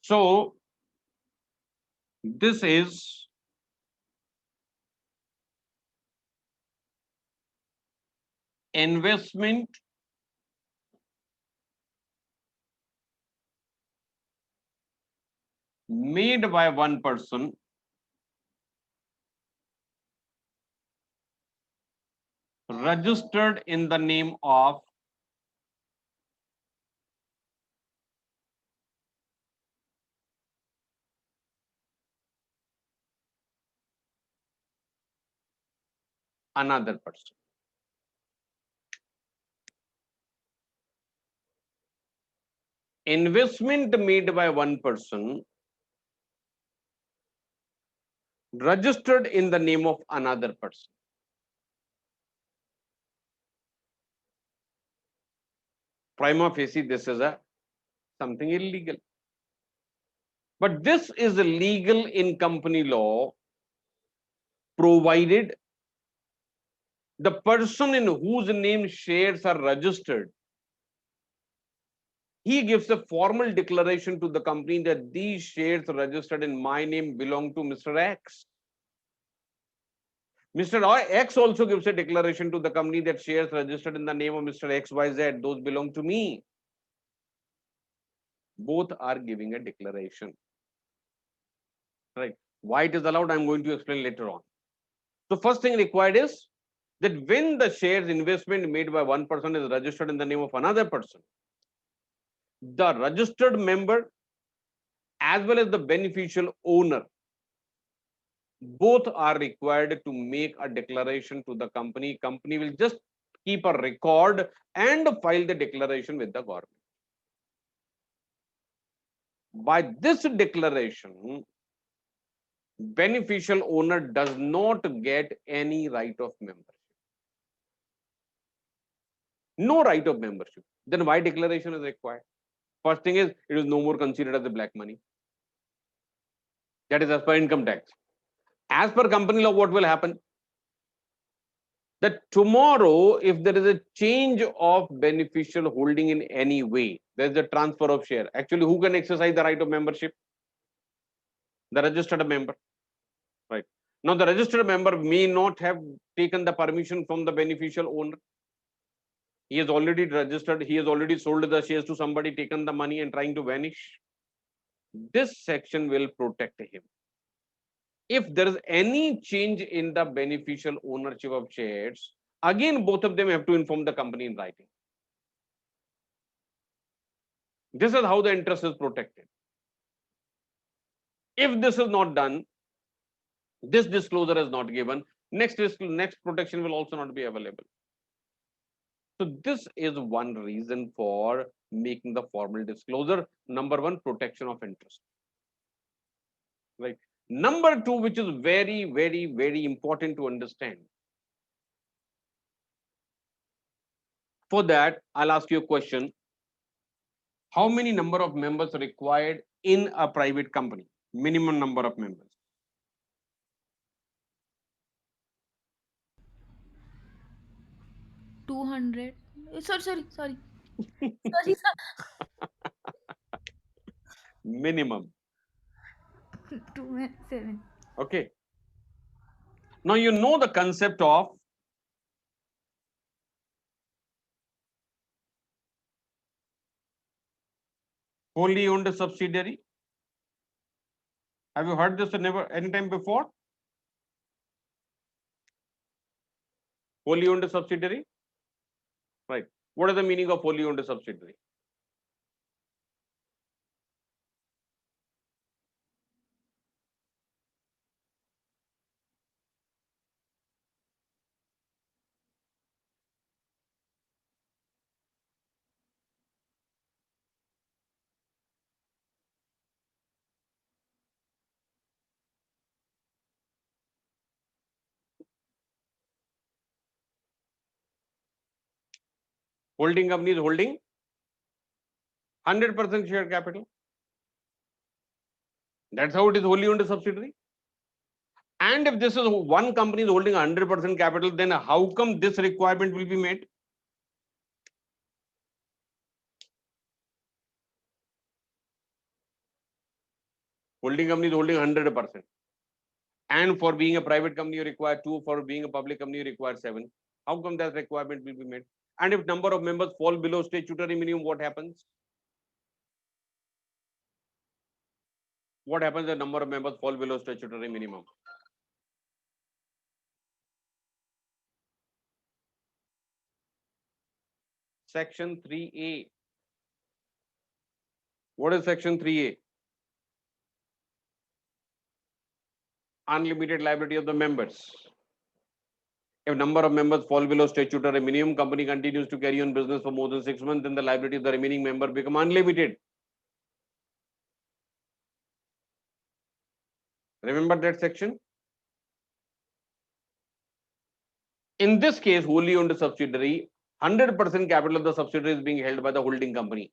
So this is investment made by one person registered in the name of another person. Investment made by one person registered in the name of another person. Prima facie, this is something illegal. But this is legal in company law, provided the person in whose name shares are registered, he gives a formal declaration to the company that these shares registered in my name belong to Mr. X. Mr. X also gives a declaration to the company that shares registered in the name of Mr. XYZ, those belong to me. Both are giving a declaration. Right? Why it is allowed, I'm going to explain later on. So first thing required is that when the shares investment made by one person is registered in the name of another person, the registered member as well as the beneficial owner, both are required to make a declaration to the company. Company will just keep a record and file the declaration with the government. By this declaration, beneficial owner does not get any right of membership. No right of membership. Then why declaration is required? First thing is, it is no more considered as a black money. That is as per income tax. As per company law, what will happen? That tomorrow, if there is a change of beneficial holding in any way, there is a transfer of share. Actually, who can exercise the right of membership? The registered member. Right. Now, the registered member may not have taken the permission from the beneficial owner. He has already registered, he has already sold the shares to somebody, taken the money and trying to vanish. This section will protect him. If there is any change in the beneficial ownership of shares, again, both of them have to inform the company in writing. This is how the interest is protected. If this is not done, this disclosure is not given, next protection will also not be available. So this is one reason for making the formal disclosure. Number one, protection of interest. Right. Number two, which is very, very, very important to understand. For that, I'll ask you a question. How many number of members required in a private company? Minimum number of members. 200. Sorry. Sorry, sir. Minimum. 207. Okay. Now you know the concept of wholly owned subsidiary. Have you heard this never any time before? Wholly owned subsidiary. Right. What is the meaning of wholly owned subsidiary? Holding company is holding 100% share capital. That's how it is wholly owned subsidiary. And if this is one company is holding 100% capital, then how come this requirement will be made? Holding company is holding 100%. And for being a private company, you require 2. For being a public company, you require 7. How come that requirement will be made? And if number of members fall below statutory minimum, what happens? What happens if the number of members fall below statutory minimum? Section 3A. What is Section 3A? Unlimited liability of the members. If number of members fall below statutory minimum, company continues to carry on business for more than 6 months, then the liability of the remaining member become unlimited. Remember that section? In this case, wholly owned subsidiary, 100% capital of the subsidiary is being held by the holding company.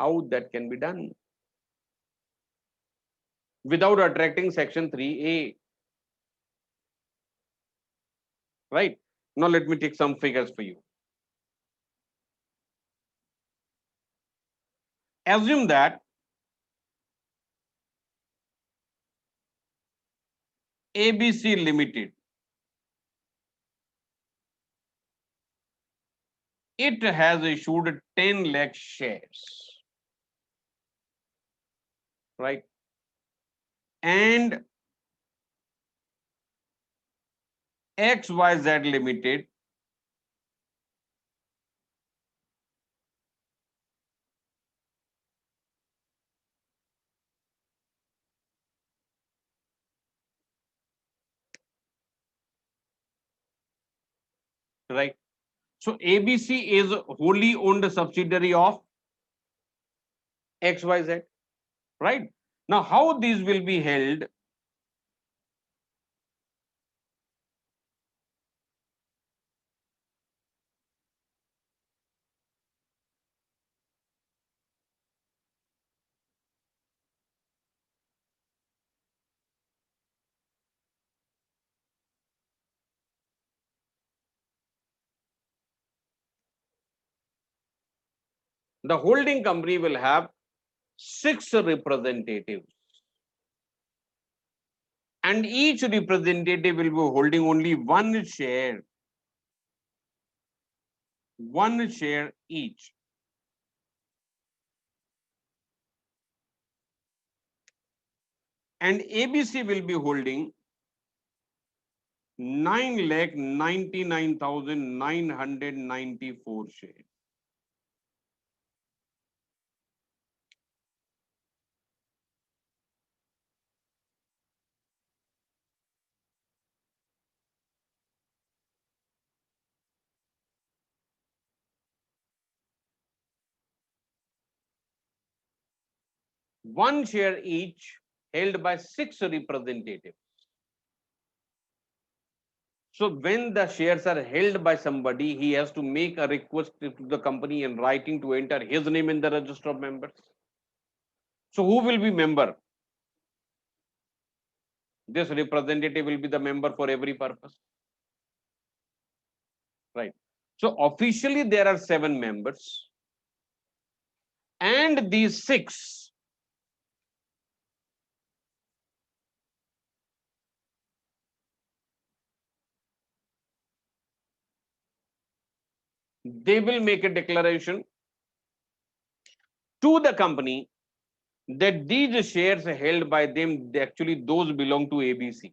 How that can be done? Without attracting Section 3A. Right? Now let me take some figures for you. Assume that ABC Limited, it has issued 10 lakh shares. Right? And XYZ Limited right? So ABC is wholly owned subsidiary of XYZ, right? Now, how these will be held? The holding company will have 6 representatives, and each representative will be holding only one share each. And ABC will be holding 9,99,994 shares. one share each held by 6 representatives. So when the shares are held by somebody, he has to make a request to the company in writing to enter his name in the register of members. So who will be member? This representative will be the member for every purpose. Right. So officially there are 7 members, and these 6 they will make a declaration to the company that these shares held by them, actually those belong to ABC.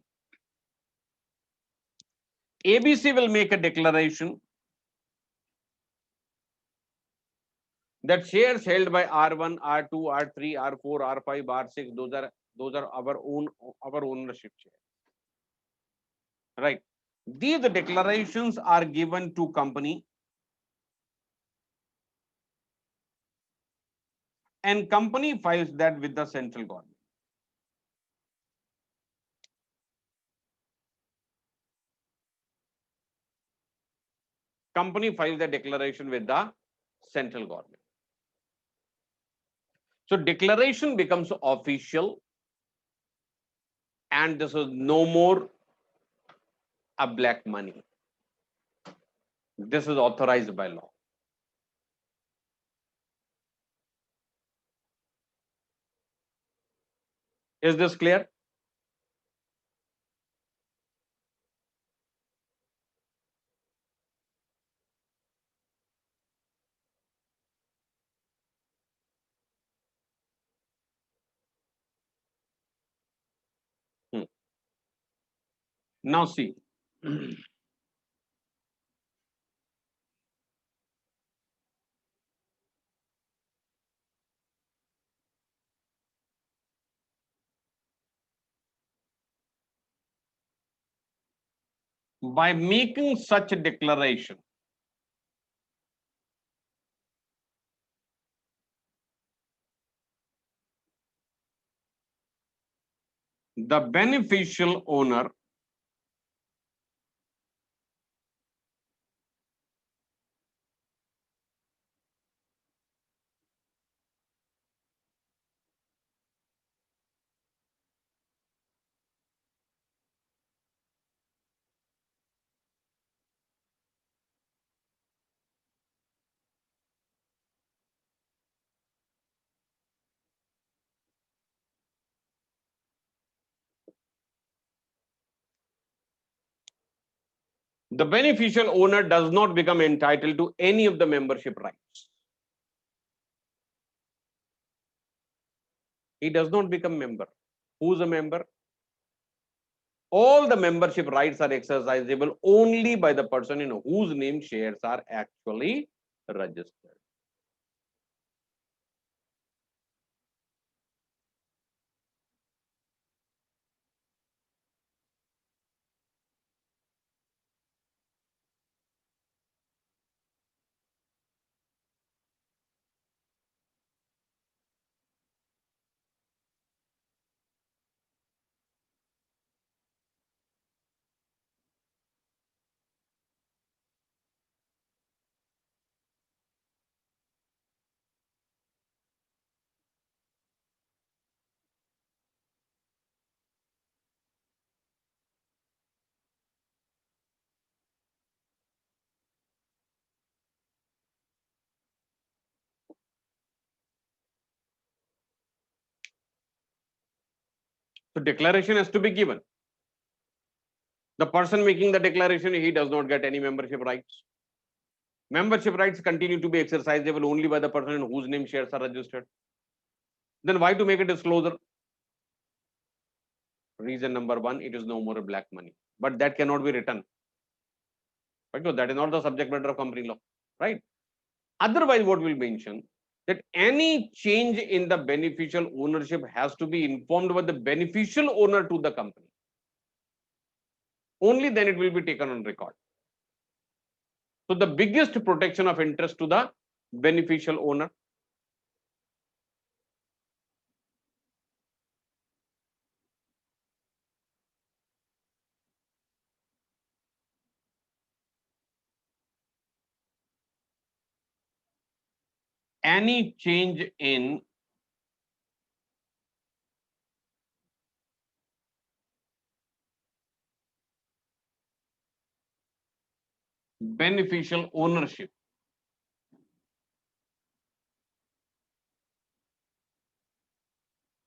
ABC will make a declaration that shares held by R1, R2, R3, R4, R5, R6, those are our ownership shares. Right. These declarations are given to company, and company files that with the central government. Company files the declaration with the central government. So declaration becomes official, and this is no more a black money. This is authorized by law. Is this clear? Now see. By making such a declaration, the beneficial owner does not become entitled to any of the membership rights. He does not become member. Who's a member? All the membership rights are exercisable only by the person in whose name shares are actually registered. So declaration has to be given. The person making the declaration, he does not get any membership rights. Membership rights continue to be exercisable only by the person in whose name shares are registered. Then why to make a disclosure? Reason number 1, it is no more black money. But that cannot be written. Right? So that is not the subject matter of company law. Right? Otherwise, what will mention that any change in the beneficial ownership has to be informed by the beneficial owner to the company. Only then it will be taken on record. So the biggest protection of interest to the beneficial owner. any change in beneficial ownership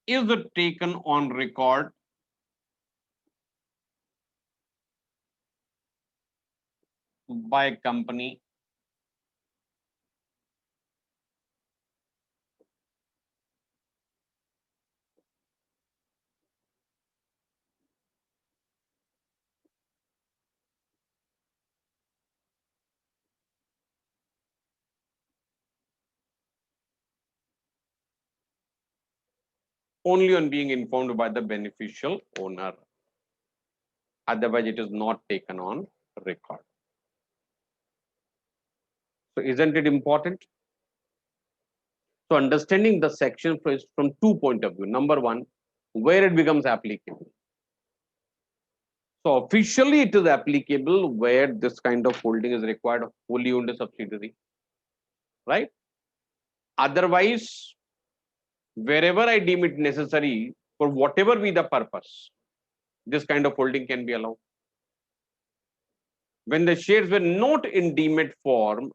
is taken on record by company only on being informed by the beneficial owner. Otherwise, it is not taken on record. So, isn't it important? So, understanding the section from 2 points of view. Number one, where it becomes applicable. So, officially, it is applicable where this kind of holding is required of wholly owned subsidiary, right? Otherwise, wherever I deem it necessary for whatever be the purpose, this kind of holding can be allowed. When the shares were not in demat form,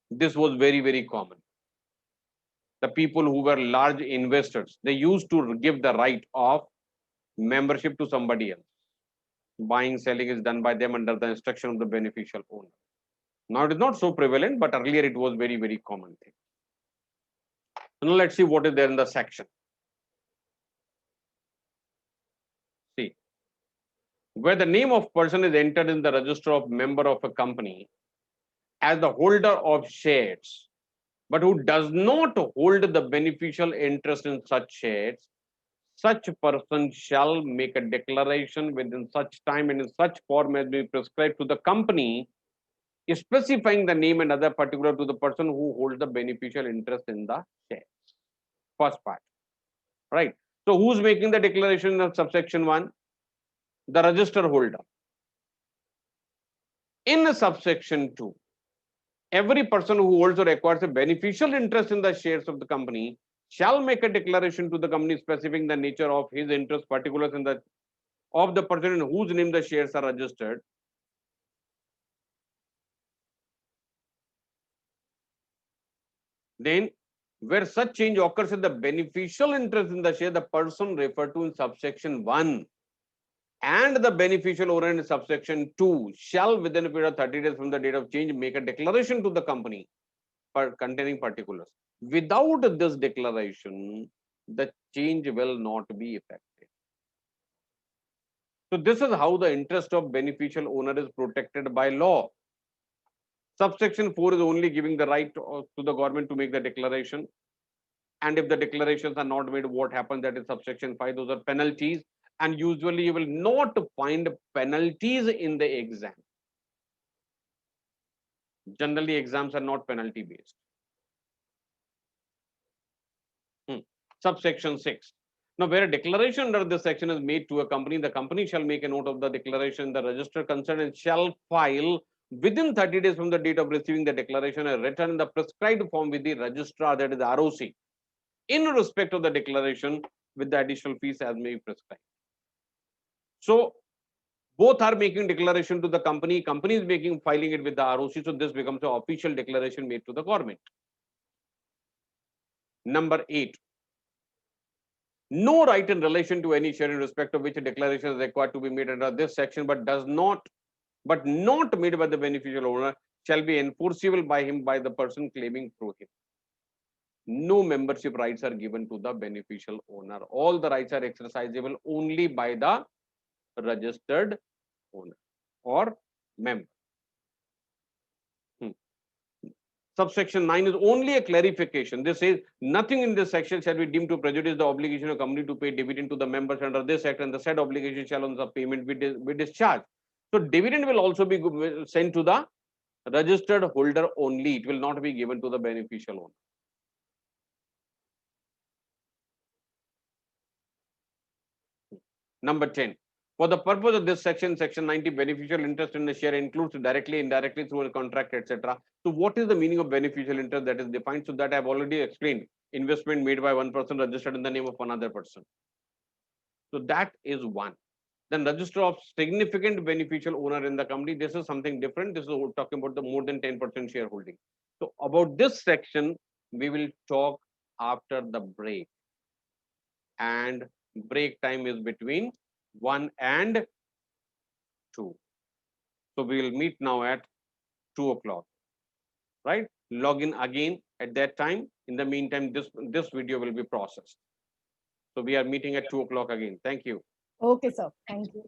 this was very, very common. The people who were large investors, they used to give the right of membership to somebody else. Buying, selling is done by them under the instruction of the beneficial owner. Now it is not so prevalent, but earlier it was very, very common thing. So now let's see what is there in the section. See, where the name of person is entered in the register of member of a company as the holder of shares, but who does not hold the beneficial interest in such shares, such person shall make a declaration within such time and in such form as be prescribed to the company, specifying the name and other particular to the person who holds the beneficial interest in the shares. First part, right? So who's making the declaration of subsection 1? The register holder. In subsection 2, every person who holds or acquires a beneficial interest in the shares of the company shall make a declaration to the company specifying the nature of his interest, particulars in the of the person in whose name the shares are registered. Then, where such change occurs in the beneficial interest in the share, the person referred to in subsection 1 and the beneficial owner in subsection 2 shall, within a period of 30 days from the date of change, make a declaration to the company containing particulars. Without this declaration, the change will not be effective. So this is how the interest of beneficial owner is protected by law. Subsection 4 is only giving the right to the government to make the declaration. And if the declarations are not made, what happens? That is subsection 5, those are penalties. And usually you will not find penalties in the exam. Generally, exams are not penalty based. Subsection 6. Now, where a declaration under this section is made to a company, the company shall make a note of the declaration, the register concerned, and shall file within 30 days from the date of receiving the declaration and return in the prescribed form with the registrar, that is the ROC, in respect of the declaration with the additional fees as may be prescribed. So, both are making declaration to the company is making filing it with the ROC, so this becomes an official declaration made to the government. Number 8. No right in relation to any share in respect of which a declaration is required to be made under this section, but not made by the beneficial owner, shall be enforceable by him by the person claiming through him. No membership rights are given to the beneficial owner. All the rights are exercisable only by the registered owner or member. Subsection 9 is only a clarification. This says nothing in this section shall be deemed to prejudice the obligation of company to pay dividend to the members under this act, and the said obligation shall on the payment be discharged. So dividend will also be sent to the registered holder only. It will not be given to the beneficial owner. Number 10. For the purpose of this section, section 90, beneficial interest in the share includes directly, indirectly through a contract, etc. So what is the meaning of beneficial interest that is defined? So that I've already explained. Investment made by one person registered in the name of another person. So that is one. Then register of significant beneficial owner in the company. This is something different. This is talking about the more than 10% shareholding. So about this section, we will talk after the break. And break time is between 1 and 2. So we will meet now at 2 o'clock, right? Log in again at that time. In the meantime, this video will be processed. So we are meeting at 2 o'clock again. Thank you. Okay, sir. Thank you.